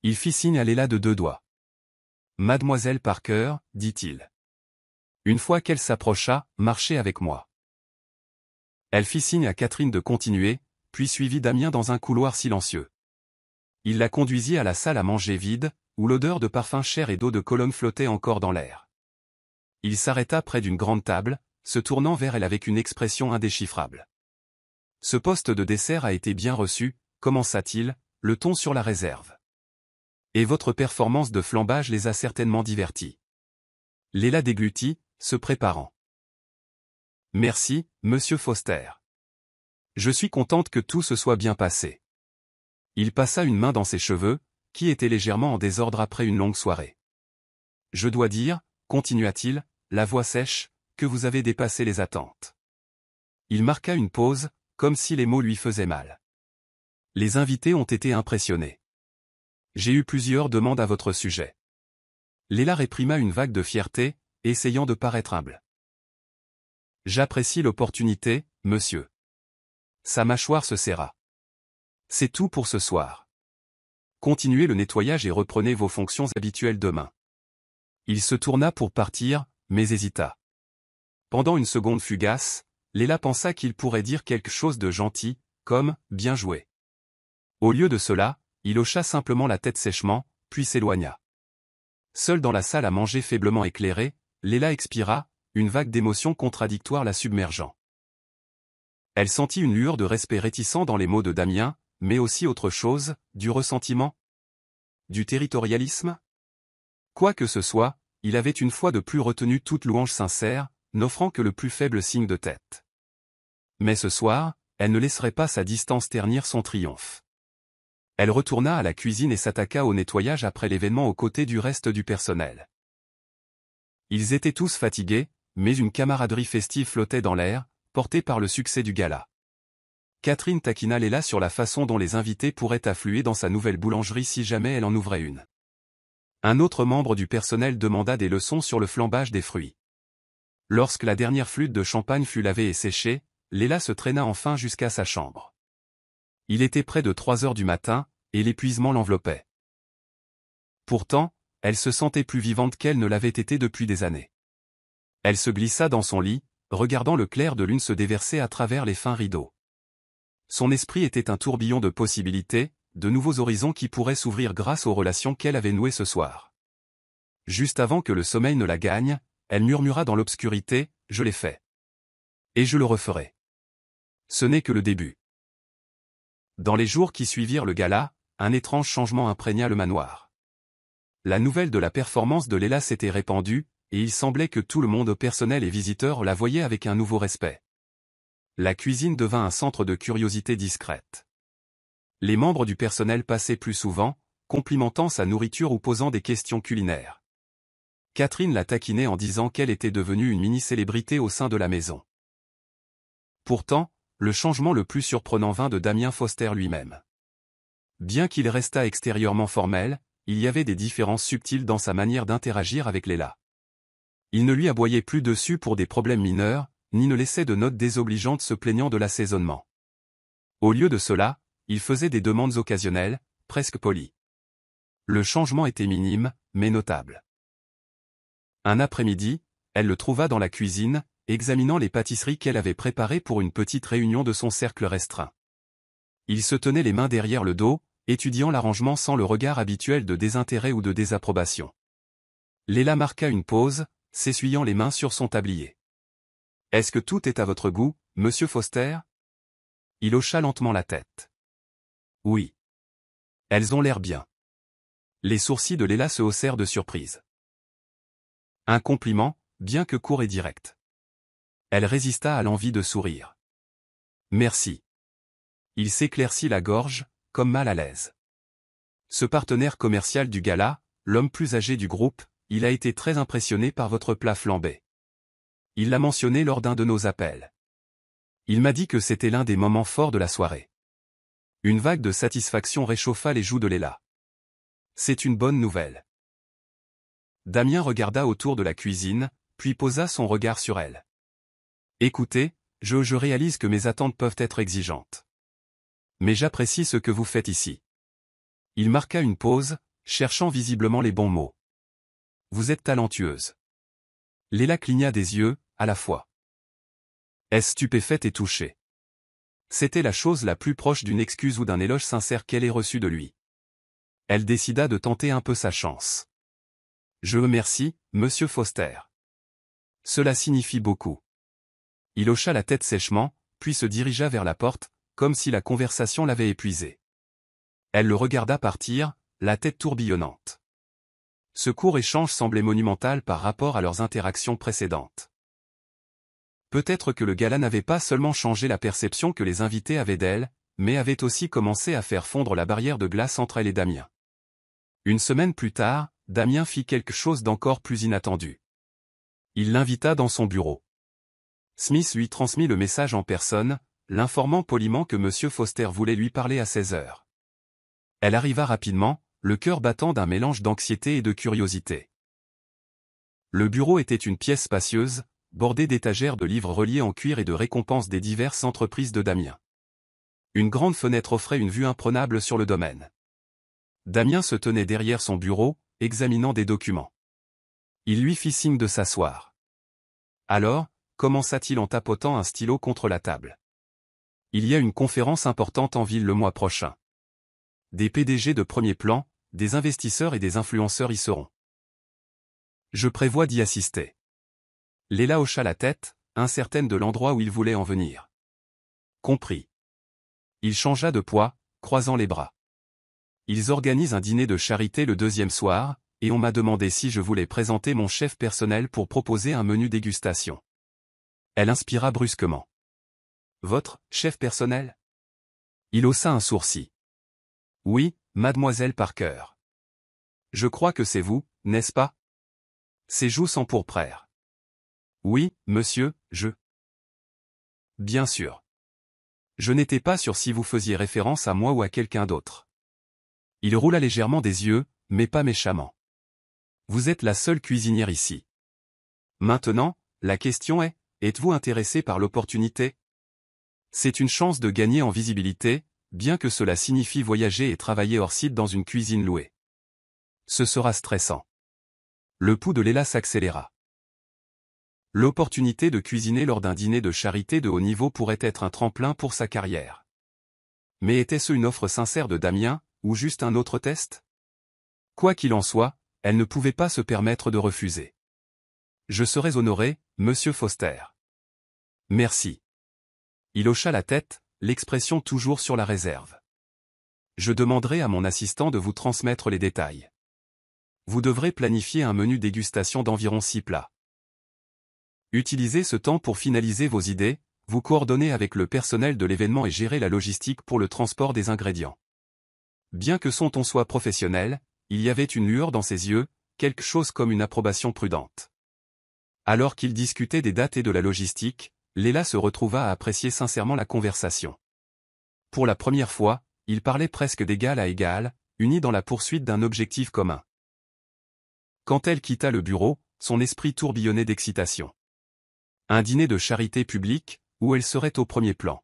Il fit signe à Léla de 2 doigts. « Mademoiselle Parker, dit-il. Une fois qu'elle s'approcha, marchez avec moi. » Elle fit signe à Catherine de continuer, puis suivit Damien dans un couloir silencieux. Il la conduisit à la salle à manger vide, où l'odeur de parfum cher et d'eau de Cologne flottait encore dans l'air. Il s'arrêta près d'une grande table, se tournant vers elle avec une expression indéchiffrable. « Ce poste de dessert a été bien reçu, commença-t-il, le ton sur la réserve. Et votre performance de flambage les a certainement divertis. Léla déglutit, se préparant. Merci, monsieur Foster. Je suis contente que tout se soit bien passé. Il passa une main dans ses cheveux, qui étaient légèrement en désordre après une longue soirée. Je dois dire, continua-t-il, la voix sèche, que vous avez dépassé les attentes. Il marqua une pause, comme si les mots lui faisaient mal. Les invités ont été impressionnés. J'ai eu plusieurs demandes à votre sujet. Léla réprima une vague de fierté, essayant de paraître humble. J'apprécie l'opportunité, monsieur. Sa mâchoire se serra. C'est tout pour ce soir. Continuez le nettoyage et reprenez vos fonctions habituelles demain. Il se tourna pour partir, mais hésita. Pendant une seconde fugace, Léla pensa qu'il pourrait dire quelque chose de gentil, comme « bien joué ». Au lieu de cela, il hocha simplement la tête sèchement, puis s'éloigna. Seule dans la salle à manger faiblement éclairée, Léla expira, une vague d'émotions contradictoires la submergeant. Elle sentit une lueur de respect réticent dans les mots de Damien, mais aussi autre chose, du ressentiment, du territorialisme. Quoi que ce soit, il avait une fois de plus retenu toute louange sincère, n'offrant que le plus faible signe de tête. Mais ce soir, elle ne laisserait pas sa distance ternir son triomphe. Elle retourna à la cuisine et s'attaqua au nettoyage après l'événement aux côtés du reste du personnel. Ils étaient tous fatigués, mais une camaraderie festive flottait dans l'air, portée par le succès du gala. Catherine taquina Léla sur la façon dont les invités pourraient affluer dans sa nouvelle boulangerie si jamais elle en ouvrait une. Un autre membre du personnel demanda des leçons sur le flambage des fruits. Lorsque la dernière flûte de champagne fut lavée et séchée, Léla se traîna enfin jusqu'à sa chambre. Il était près de 3 heures du matin, et l'épuisement l'enveloppait. Pourtant, elle se sentait plus vivante qu'elle ne l'avait été depuis des années. Elle se glissa dans son lit, regardant le clair de lune se déverser à travers les fins rideaux. Son esprit était un tourbillon de possibilités, de nouveaux horizons qui pourraient s'ouvrir grâce aux relations qu'elle avait nouées ce soir. Juste avant que le sommeil ne la gagne, elle murmura dans l'obscurité, « Je l'ai fait. Et je le referai. » Ce n'est que le début. Dans les jours qui suivirent le gala, un étrange changement imprégna le manoir. La nouvelle de la performance de Léla s'était répandue, et il semblait que tout le monde personnel et visiteurs la voyait avec un nouveau respect. La cuisine devint un centre de curiosité discrète. Les membres du personnel passaient plus souvent, complimentant sa nourriture ou posant des questions culinaires. Catherine la taquinait en disant qu'elle était devenue une mini-célébrité au sein de la maison. Pourtant, le changement le plus surprenant vint de Damien Foster lui-même. Bien qu'il restât extérieurement formel, il y avait des différences subtiles dans sa manière d'interagir avec Léla. Il ne lui aboyait plus dessus pour des problèmes mineurs, ni ne laissait de notes désobligeantes se plaignant de l'assaisonnement. Au lieu de cela, il faisait des demandes occasionnelles, presque polies. Le changement était minime, mais notable. Un après-midi, elle le trouva dans la cuisine, examinant les pâtisseries qu'elle avait préparées pour une petite réunion de son cercle restreint. Il se tenait les mains derrière le dos, étudiant l'arrangement sans le regard habituel de désintérêt ou de désapprobation. Léla marqua une pause, s'essuyant les mains sur son tablier. « Est-ce que tout est à votre goût, monsieur Foster ?» Il hocha lentement la tête. « Oui. Elles ont l'air bien. » Les sourcils de Léla se haussèrent de surprise. Un compliment, bien que court et direct. Elle résista à l'envie de sourire. « Merci. » Il s'éclaircit la gorge, comme mal à l'aise. Ce partenaire commercial du gala, l'homme plus âgé du groupe, il a été très impressionné par votre plat flambé. Il l'a mentionné lors d'un de nos appels. Il m'a dit que c'était l'un des moments forts de la soirée. Une vague de satisfaction réchauffa les joues de Léla. C'est une bonne nouvelle. Damien regarda autour de la cuisine, puis posa son regard sur elle. Écoutez, je réalise que mes attentes peuvent être exigeantes. Mais j'apprécie ce que vous faites ici. Il marqua une pause, cherchant visiblement les bons mots. Vous êtes talentueuse. Léla cligna des yeux, à la fois. Est stupéfaite et touchée. C'était la chose la plus proche d'une excuse ou d'un éloge sincère qu'elle ait reçu de lui. Elle décida de tenter un peu sa chance. Je vous remercie, monsieur Foster. Cela signifie beaucoup. Il hocha la tête sèchement, puis se dirigea vers la porte, comme si la conversation l'avait épuisé. Elle le regarda partir, la tête tourbillonnante. Ce court échange semblait monumental par rapport à leurs interactions précédentes. Peut-être que le gala n'avait pas seulement changé la perception que les invités avaient d'elle, mais avait aussi commencé à faire fondre la barrière de glace entre elle et Damien. Une semaine plus tard, Damien fit quelque chose d'encore plus inattendu. Il l'invita dans son bureau. Smith lui transmit le message en personne, l'informant poliment que M. Foster voulait lui parler à 16 heures. Elle arriva rapidement, le cœur battant d'un mélange d'anxiété et de curiosité. Le bureau était une pièce spacieuse, bordée d'étagères de livres reliés en cuir et de récompenses des diverses entreprises de Damien. Une grande fenêtre offrait une vue imprenable sur le domaine. Damien se tenait derrière son bureau, examinant des documents. Il lui fit signe de s'asseoir. Alors, commença-t-il en tapotant un stylo contre la table. Il y a une conférence importante en ville le mois prochain. Des PDG de premier plan, des investisseurs et des influenceurs y seront. Je prévois d'y assister. Léla hocha la tête, incertaine de l'endroit où il voulait en venir. Compris. Il changea de poids, croisant les bras. Ils organisent un dîner de charité le deuxième soir, et on m'a demandé si je voulais présenter mon chef personnel pour proposer un menu dégustation. Elle inspira brusquement. Votre chef personnel? Il haussa un sourcil. Oui, mademoiselle Parker. Je crois que c'est vous, n'est-ce pas? Ses joues s'empourprèrent. Oui, monsieur, je. Bien sûr. Je n'étais pas sûr si vous faisiez référence à moi ou à quelqu'un d'autre. Il roula légèrement des yeux, mais pas méchamment. Vous êtes la seule cuisinière ici. Maintenant, la question est, êtes-vous intéressé par l'opportunité? C'est une chance de gagner en visibilité, bien que cela signifie voyager et travailler hors site dans une cuisine louée. Ce sera stressant. Le pouls de Léla s'accéléra. L'opportunité de cuisiner lors d'un dîner de charité de haut niveau pourrait être un tremplin pour sa carrière. Mais était-ce une offre sincère de Damien, ou juste un autre test? Quoi qu'il en soit, elle ne pouvait pas se permettre de refuser. Je serais honoré, monsieur Foster. Merci. Il hocha la tête, l'expression toujours sur la réserve. Je demanderai à mon assistant de vous transmettre les détails. Vous devrez planifier un menu dégustation d'environ 6 plats. Utilisez ce temps pour finaliser vos idées, vous coordonner avec le personnel de l'événement et gérer la logistique pour le transport des ingrédients. Bien que son ton soit professionnel, il y avait une lueur dans ses yeux, quelque chose comme une approbation prudente. Alors qu'ils discutaient des dates et de la logistique, Léla se retrouva à apprécier sincèrement la conversation. Pour la première fois, ils parlaient presque d'égal à égal, unis dans la poursuite d'un objectif commun. Quand elle quitta le bureau, son esprit tourbillonnait d'excitation. Un dîner de charité publique, où elle serait au premier plan.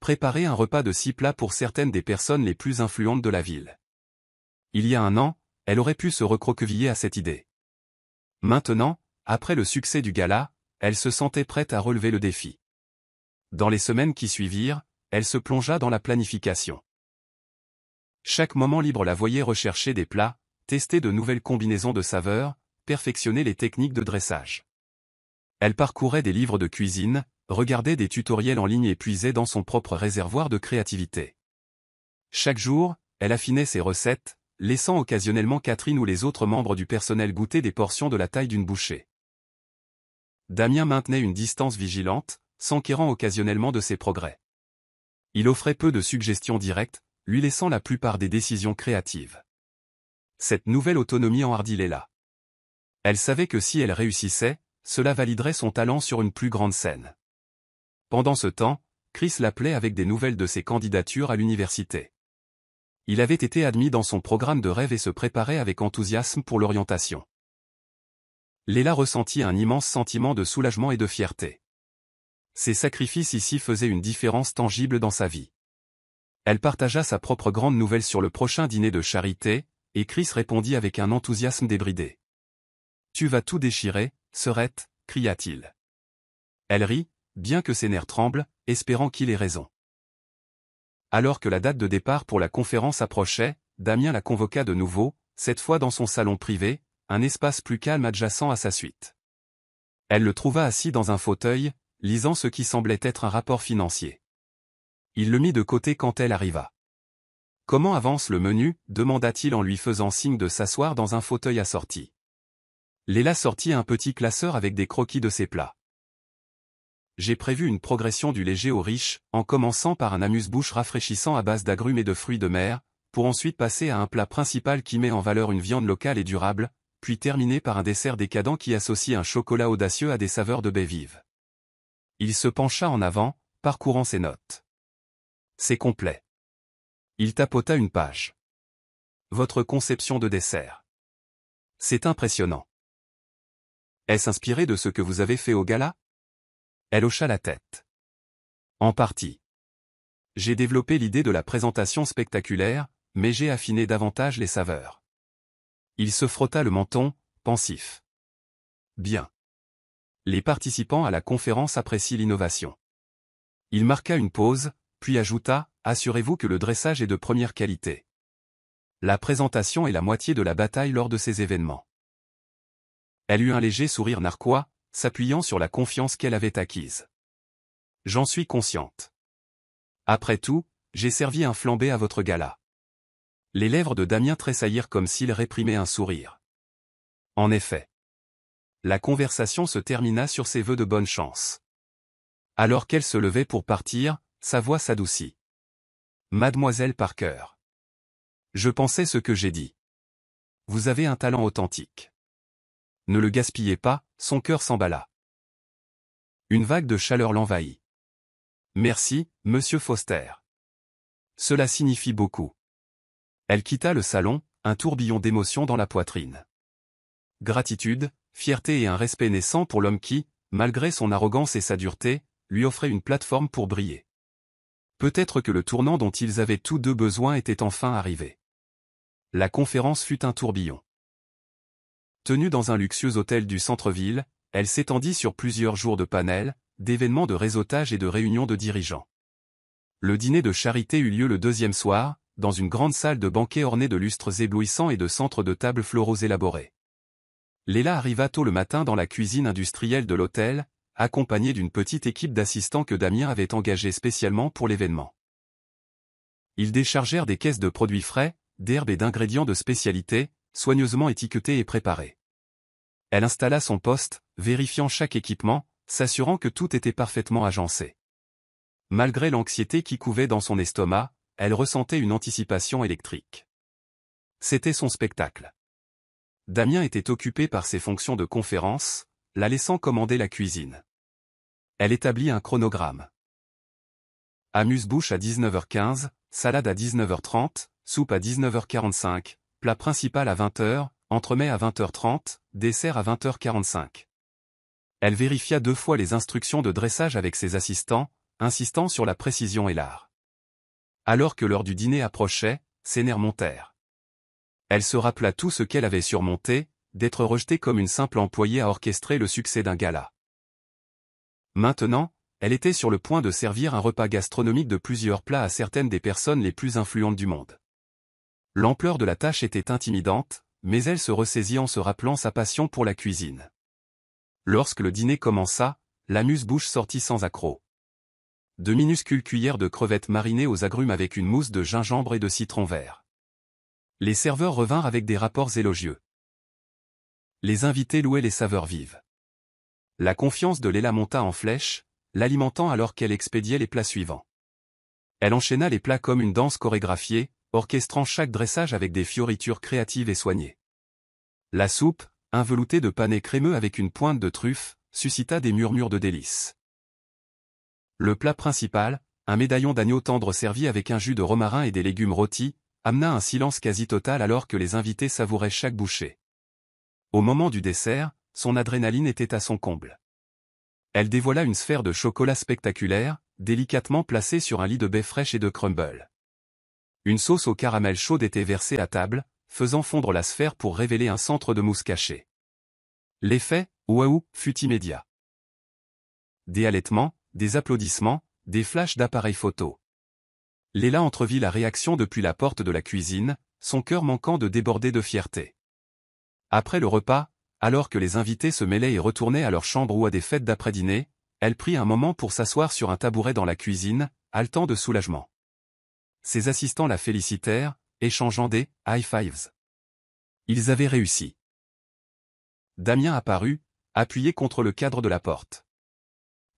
Préparer un repas de 6 plats pour certaines des personnes les plus influentes de la ville. Il y a un an, elle aurait pu se recroqueviller à cette idée. Maintenant, après le succès du gala, elle se sentait prête à relever le défi. Dans les semaines qui suivirent, elle se plongea dans la planification. Chaque moment libre la voyait rechercher des plats, tester de nouvelles combinaisons de saveurs, perfectionner les techniques de dressage. Elle parcourait des livres de cuisine, regardait des tutoriels en ligne et puisait dans son propre réservoir de créativité. Chaque jour, elle affinait ses recettes, laissant occasionnellement Catherine ou les autres membres du personnel goûter des portions de la taille d'une bouchée. Damien maintenait une distance vigilante, s'enquérant occasionnellement de ses progrès. Il offrait peu de suggestions directes, lui laissant la plupart des décisions créatives. Cette nouvelle autonomie enhardit Léla. Elle savait que si elle réussissait, cela validerait son talent sur une plus grande scène. Pendant ce temps, Chris l'appelait avec des nouvelles de ses candidatures à l'université. Il avait été admis dans son programme de rêve et se préparait avec enthousiasme pour l'orientation. Léla ressentit un immense sentiment de soulagement et de fierté. Ses sacrifices ici faisaient une différence tangible dans sa vie. Elle partagea sa propre grande nouvelle sur le prochain dîner de charité, et Chris répondit avec un enthousiasme débridé. « Tu vas tout déchirer, Sœurette » cria-t-il. Elle rit, bien que ses nerfs tremblent, espérant qu'il ait raison. Alors que la date de départ pour la conférence approchait, Damien la convoqua de nouveau, cette fois dans son salon privé, un espace plus calme adjacent à sa suite. Elle le trouva assis dans un fauteuil, lisant ce qui semblait être un rapport financier. Il le mit de côté quand elle arriva. Comment avance le menu demanda-t-il en lui faisant signe de s'asseoir dans un fauteuil assorti. Léla sortit un petit classeur avec des croquis de ses plats. J'ai prévu une progression du léger au riche, en commençant par un amuse-bouche rafraîchissant à base d'agrumes et de fruits de mer, pour ensuite passer à un plat principal qui met en valeur une viande locale et durable, puis terminer par un dessert décadent qui associe un chocolat audacieux à des saveurs de baie vive. Il se pencha en avant, parcourant ses notes. C'est complet. Il tapota une page. Votre conception de dessert. C'est impressionnant. Est-ce inspiré de ce que vous avez fait au gala? Elle hocha la tête. En partie. J'ai développé l'idée de la présentation spectaculaire, mais j'ai affiné davantage les saveurs. Il se frotta le menton, pensif. Bien. Les participants à la conférence apprécient l'innovation. Il marqua une pause, puis ajouta, assurez-vous que le dressage est de première qualité. La présentation est la moitié de la bataille lors de ces événements. Elle eut un léger sourire narquois, s'appuyant sur la confiance qu'elle avait acquise. J'en suis consciente. Après tout, j'ai servi un flambé à votre gala. Les lèvres de Damien tressaillirent comme s'il réprimait un sourire. En effet. La conversation se termina sur ses vœux de bonne chance. Alors qu'elle se levait pour partir, sa voix s'adoucit. Mademoiselle Parker. Je pensais ce que j'ai dit. Vous avez un talent authentique. Ne le gaspillez pas, son cœur s'emballa. Une vague de chaleur l'envahit. Merci, monsieur Foster. Cela signifie beaucoup. Elle quitta le salon, un tourbillon d'émotions dans la poitrine. Gratitude, fierté et un respect naissant pour l'homme qui, malgré son arrogance et sa dureté, lui offrait une plateforme pour briller. Peut-être que le tournant dont ils avaient tous deux besoin était enfin arrivé. La conférence fut un tourbillon. Tenue dans un luxueux hôtel du centre-ville, elle s'étendit sur plusieurs jours de panels, d'événements de réseautage et de réunions de dirigeants. Le dîner de charité eut lieu le deuxième soir, dans une grande salle de banquet ornée de lustres éblouissants et de centres de tables floraux élaborés. Léla arriva tôt le matin dans la cuisine industrielle de l'hôtel, accompagnée d'une petite équipe d'assistants que Damien avait engagés spécialement pour l'événement. Ils déchargèrent des caisses de produits frais, d'herbes et d'ingrédients de spécialité, soigneusement étiquetés et préparés. Elle installa son poste, vérifiant chaque équipement, s'assurant que tout était parfaitement agencé. Malgré l'anxiété qui couvait dans son estomac, elle ressentait une anticipation électrique. C'était son spectacle. Damien était occupé par ses fonctions de conférence, la laissant commander la cuisine. Elle établit un chronogramme. Amuse-bouche à 19h15, salade à 19h30, soupe à 19h45, plat principal à 20h, entremets à 20h30, dessert à 20h45. Elle vérifia 2 fois les instructions de dressage avec ses assistants, insistant sur la précision et l'art. Alors que l'heure du dîner approchait, ses nerfs montèrent. Elle se rappela tout ce qu'elle avait surmonté, d'être rejetée comme une simple employée à orchestrer le succès d'un gala. Maintenant, elle était sur le point de servir un repas gastronomique de plusieurs plats à certaines des personnes les plus influentes du monde. L'ampleur de la tâche était intimidante, mais elle se ressaisit en se rappelant sa passion pour la cuisine. Lorsque le dîner commença, l'amuse-bouche sortit sans accroc. De minuscules cuillères de crevettes marinées aux agrumes avec une mousse de gingembre et de citron vert. Les serveurs revinrent avec des rapports élogieux. Les invités louaient les saveurs vives. La confiance de Léla monta en flèche, l'alimentant alors qu'elle expédiait les plats suivants. Elle enchaîna les plats comme une danse chorégraphiée, orchestrant chaque dressage avec des fioritures créatives et soignées. La soupe, un velouté de panais crémeux avec une pointe de truffe, suscita des murmures de délices. Le plat principal, un médaillon d'agneau tendre servi avec un jus de romarin et des légumes rôtis, amena un silence quasi total alors que les invités savouraient chaque bouchée. Au moment du dessert, son adrénaline était à son comble. Elle dévoila une sphère de chocolat spectaculaire, délicatement placée sur un lit de baie fraîche et de crumble. Une sauce au caramel chaude était versée à table, faisant fondre la sphère pour révéler un centre de mousse caché. L'effet, waouh, fut immédiat. Des halètements, des applaudissements, des flashs d'appareils photo. Léla entrevit la réaction depuis la porte de la cuisine, son cœur manquant de déborder de fierté. Après le repas, alors que les invités se mêlaient et retournaient à leur chambre ou à des fêtes d'après-dîner, elle prit un moment pour s'asseoir sur un tabouret dans la cuisine, haletant de soulagement. ses assistants la félicitèrent, échangeant des « high fives ». Ils avaient réussi. Damien apparut, appuyé contre le cadre de la porte.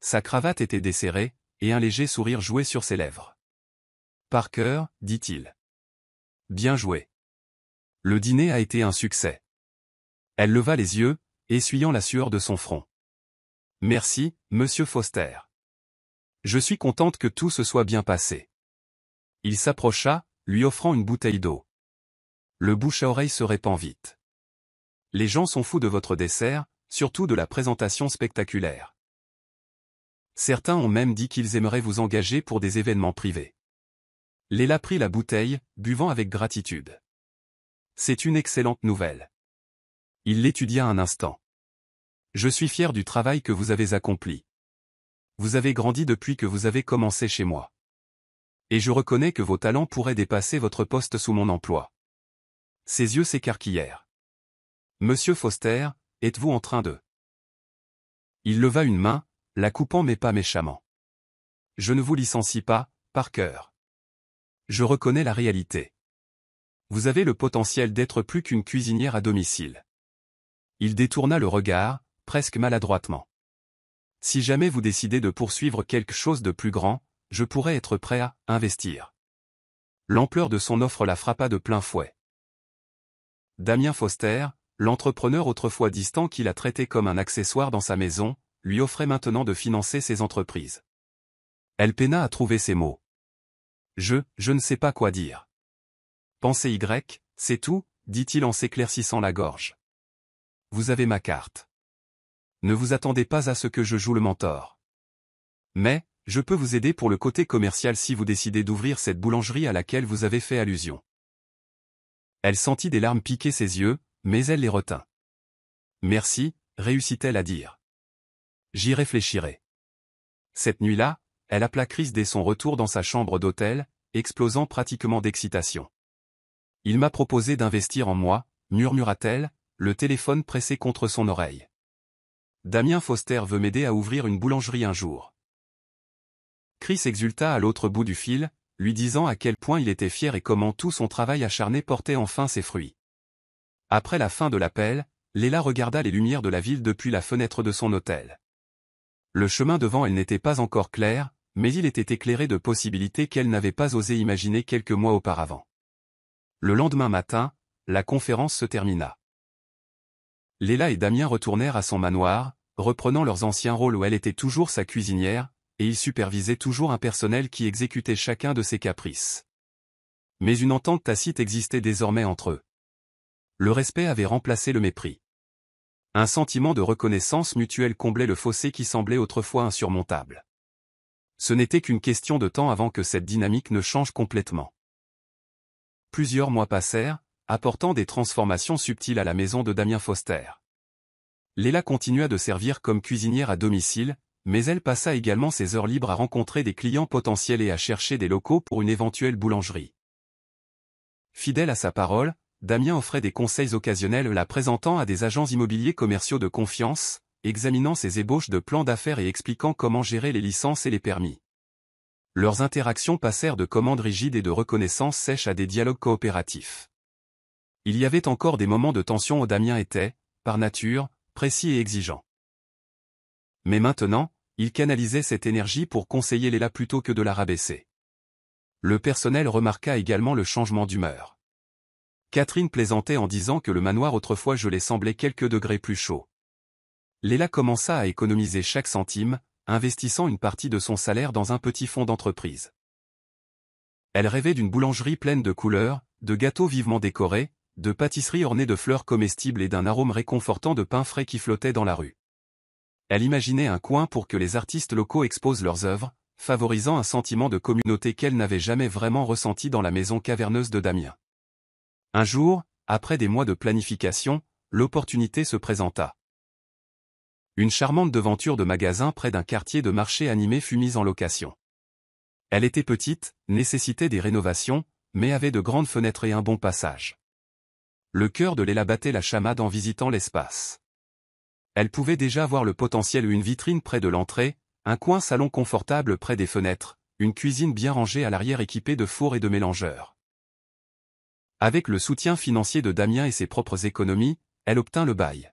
Sa cravate était desserrée, et un léger sourire jouait sur ses lèvres. « Parker, dit-il. Bien joué. Le dîner a été un succès. » Elle leva les yeux, essuyant la sueur de son front. « Merci, monsieur Foster. Je suis contente que tout se soit bien passé. » Il s'approcha, lui offrant une bouteille d'eau. Le bouche-à-oreille se répand vite. « Les gens sont fous de votre dessert, surtout de la présentation spectaculaire. Certains ont même dit qu'ils aimeraient vous engager pour des événements privés. » Léla prit la bouteille, buvant avec gratitude. « C'est une excellente nouvelle. » Il l'étudia un instant. « Je suis fier du travail que vous avez accompli. Vous avez grandi depuis que vous avez commencé chez moi. Et je reconnais que vos talents pourraient dépasser votre poste sous mon emploi. » Ses yeux s'écarquillèrent. « Monsieur Foster, êtes-vous en train de... » Il leva une main, la coupant mais pas méchamment. « Je ne vous licencie pas, Parker. Je reconnais la réalité. Vous avez le potentiel d'être plus qu'une cuisinière à domicile. » Il détourna le regard, presque maladroitement. « Si jamais vous décidez de poursuivre quelque chose de plus grand, je pourrais être prêt à investir. » L'ampleur de son offre la frappa de plein fouet. Damien Foster, l'entrepreneur autrefois distant qui la traitait comme un accessoire dans sa maison, lui offrait maintenant de financer ses entreprises. Elle peina à trouver ses mots. Je ne sais pas quoi dire. Pensez Y, c'est tout, dit-il en s'éclaircissant la gorge. Vous avez ma carte. Ne vous attendez pas à ce que je joue le mentor. Mais, je peux vous aider pour le côté commercial si vous décidez d'ouvrir cette boulangerie à laquelle vous avez fait allusion. Elle sentit des larmes piquer ses yeux, mais elle les retint. Merci, réussit-elle à dire. J'y réfléchirai. Cette nuit-là, elle appela Chris dès son retour dans sa chambre d'hôtel, explosant pratiquement d'excitation. Il m'a proposé d'investir en moi, murmura-t-elle, le téléphone pressé contre son oreille. Damien Foster veut m'aider à ouvrir une boulangerie un jour. Chris exulta à l'autre bout du fil, lui disant à quel point il était fier et comment tout son travail acharné portait enfin ses fruits. Après la fin de l'appel, Léla regarda les lumières de la ville depuis la fenêtre de son hôtel. Le chemin devant elle n'était pas encore clair, mais il était éclairé de possibilités qu'elle n'avait pas osé imaginer quelques mois auparavant. Le lendemain matin, la conférence se termina. Léla et Damien retournèrent à son manoir, reprenant leurs anciens rôles où elle était toujours sa cuisinière, et ils supervisaient toujours un personnel qui exécutait chacun de ses caprices. Mais une entente tacite existait désormais entre eux. Le respect avait remplacé le mépris. Un sentiment de reconnaissance mutuelle comblait le fossé qui semblait autrefois insurmontable. Ce n'était qu'une question de temps avant que cette dynamique ne change complètement. Plusieurs mois passèrent, apportant des transformations subtiles à la maison de Damien Foster. Léla continua de servir comme cuisinière à domicile, mais elle passa également ses heures libres à rencontrer des clients potentiels et à chercher des locaux pour une éventuelle boulangerie. Fidèle à sa parole, Damien offrait des conseils occasionnels la présentant à des agents immobiliers commerciaux de confiance, examinant ses ébauches de plans d'affaires et expliquant comment gérer les licences et les permis. Leurs interactions passèrent de commandes rigides et de reconnaissance sèche à des dialogues coopératifs. Il y avait encore des moments de tension où Damien était, par nature, précis et exigeant. Mais maintenant, il canalisait cette énergie pour conseiller Léla plutôt que de la rabaisser. Le personnel remarqua également le changement d'humeur. Catherine plaisantait en disant que le manoir autrefois gelé semblait quelques degrés plus chaud. Léla commença à économiser chaque centime, investissant une partie de son salaire dans un petit fonds d'entreprise. Elle rêvait d'une boulangerie pleine de couleurs, de gâteaux vivement décorés, de pâtisseries ornées de fleurs comestibles et d'un arôme réconfortant de pain frais qui flottait dans la rue. Elle imaginait un coin pour que les artistes locaux exposent leurs œuvres, favorisant un sentiment de communauté qu'elle n'avait jamais vraiment ressenti dans la maison caverneuse de Damien. Un jour, après des mois de planification, l'opportunité se présenta. Une charmante devanture de magasin près d'un quartier de marché animé fut mise en location. Elle était petite, nécessitait des rénovations, mais avait de grandes fenêtres et un bon passage. Le cœur de Léla battait la chamade en visitant l'espace. Elle pouvait déjà voir le potentiel: une vitrine près de l'entrée, un coin salon confortable près des fenêtres, une cuisine bien rangée à l'arrière équipée de fours et de mélangeurs. Avec le soutien financier de Damien et ses propres économies, elle obtint le bail.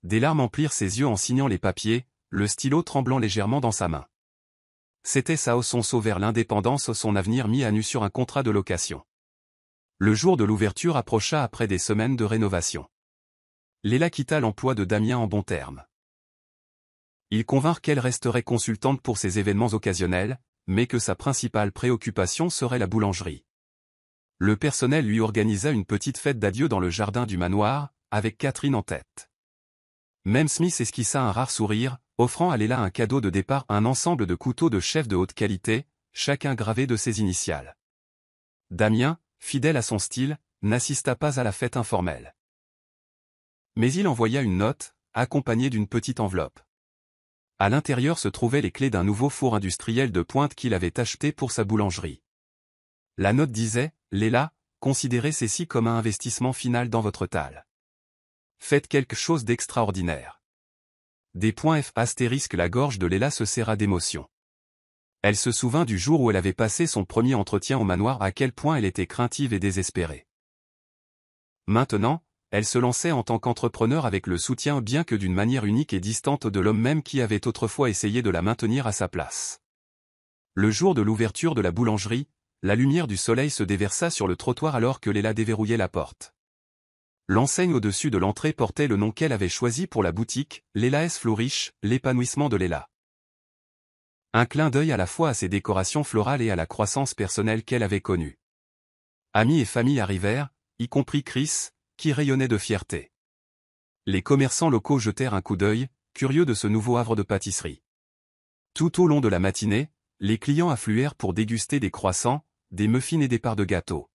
Des larmes emplirent ses yeux en signant les papiers, le stylo tremblant légèrement dans sa main. C'était ça son saut vers l'indépendance, son avenir mis à nu sur un contrat de location. Le jour de l'ouverture approcha après des semaines de rénovation. Léla quitta l'emploi de Damien en bons termes. Ils convinrent qu'elle resterait consultante pour ces événements occasionnels, mais que sa principale préoccupation serait la boulangerie. Le personnel lui organisa une petite fête d'adieu dans le jardin du manoir, avec Catherine en tête. Même Smith esquissa un rare sourire, offrant à Léla un cadeau de départ, un ensemble de couteaux de chef de haute qualité, chacun gravé de ses initiales. Damien, fidèle à son style, n'assista pas à la fête informelle. Mais il envoya une note, accompagnée d'une petite enveloppe. À l'intérieur se trouvaient les clés d'un nouveau four industriel de pointe qu'il avait acheté pour sa boulangerie. La note disait, « Léla, considérez ceci comme un investissement final dans votre tale. Faites quelque chose d'extraordinaire. » Des points F astérisque. La gorge de Léla se serra d'émotion. Elle se souvint du jour où elle avait passé son premier entretien au manoir, à quel point elle était craintive et désespérée. Maintenant, elle se lançait en tant qu'entrepreneur avec le soutien, bien que d'une manière unique et distante, de l'homme même qui avait autrefois essayé de la maintenir à sa place. Le jour de l'ouverture de la boulangerie, la lumière du soleil se déversa sur le trottoir alors que Léla déverrouillait la porte. L'enseigne au-dessus de l'entrée portait le nom qu'elle avait choisi pour la boutique, Léla S. Flourish, l'épanouissement de Léla. Un clin d'œil à la fois à ses décorations florales et à la croissance personnelle qu'elle avait connue. Amis et famille arrivèrent, y compris Chris, qui rayonnait de fierté. Les commerçants locaux jetèrent un coup d'œil, curieux de ce nouveau havre de pâtisserie. Tout au long de la matinée, les clients affluèrent pour déguster des croissants, des muffins et des parts de gâteaux.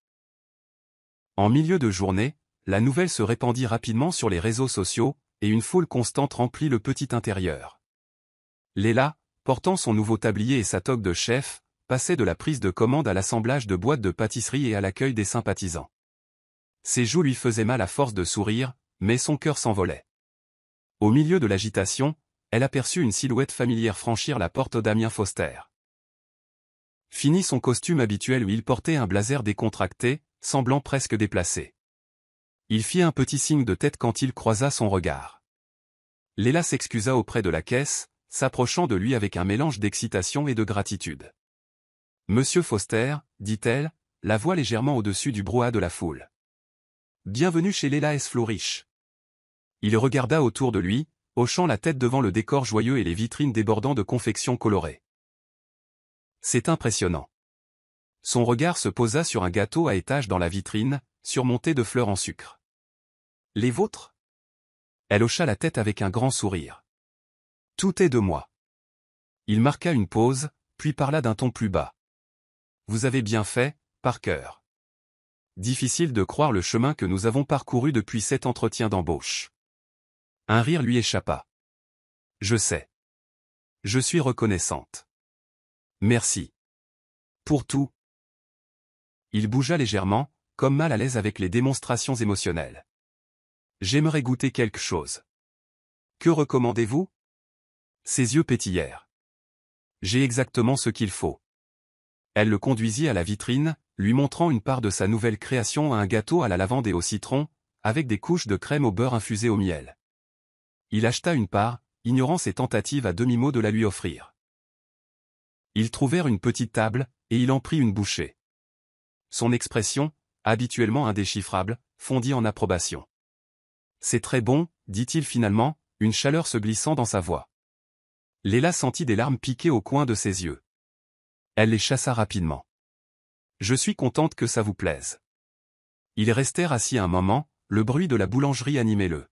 En milieu de journée, la nouvelle se répandit rapidement sur les réseaux sociaux, et une foule constante remplit le petit intérieur. Léla, portant son nouveau tablier et sa toque de chef, passait de la prise de commande à l'assemblage de boîtes de pâtisserie et à l'accueil des sympathisants. Ses joues lui faisaient mal à force de sourire, mais son cœur s'envolait. Au milieu de l'agitation, elle aperçut une silhouette familière franchir la porte. Damien Foster. Fini son costume habituel où il portait un blazer décontracté, semblant presque déplacé. Il fit un petit signe de tête quand il croisa son regard. Léla s'excusa auprès de la caisse, s'approchant de lui avec un mélange d'excitation et de gratitude. « Monsieur Foster, dit-elle, la voix légèrement au-dessus du brouhaha de la foule. Bienvenue chez Léla S. Flourish. » Il regarda autour de lui, hochant la tête devant le décor joyeux et les vitrines débordant de confections colorées. C'est impressionnant. Son regard se posa sur un gâteau à étage dans la vitrine, surmonté de fleurs en sucre. Les vôtres? Elle hocha la tête avec un grand sourire. Tout est de moi. Il marqua une pause, puis parla d'un ton plus bas. Vous avez bien fait, Parker. Difficile de croire le chemin que nous avons parcouru depuis cet entretien d'embauche. Un rire lui échappa. Je sais. Je suis reconnaissante. Merci. Pour tout. Il bougea légèrement, comme mal à l'aise avec les démonstrations émotionnelles. J'aimerais goûter quelque chose. Que recommandez-vous? Ses yeux pétillèrent. J'ai exactement ce qu'il faut. Elle le conduisit à la vitrine, lui montrant une part de sa nouvelle création, un gâteau à la lavande et au citron, avec des couches de crème au beurre infusée au miel. Il acheta une part, ignorant ses tentatives à demi-mot de la lui offrir. Ils trouvèrent une petite table, et il en prit une bouchée. Son expression, habituellement indéchiffrable, fondit en approbation. C'est très bon, dit-il finalement, une chaleur se glissant dans sa voix. Léla sentit des larmes piquer au coin de ses yeux. Elle les chassa rapidement. Je suis contente que ça vous plaise. Ils restèrent assis un moment, le bruit de la boulangerie animait le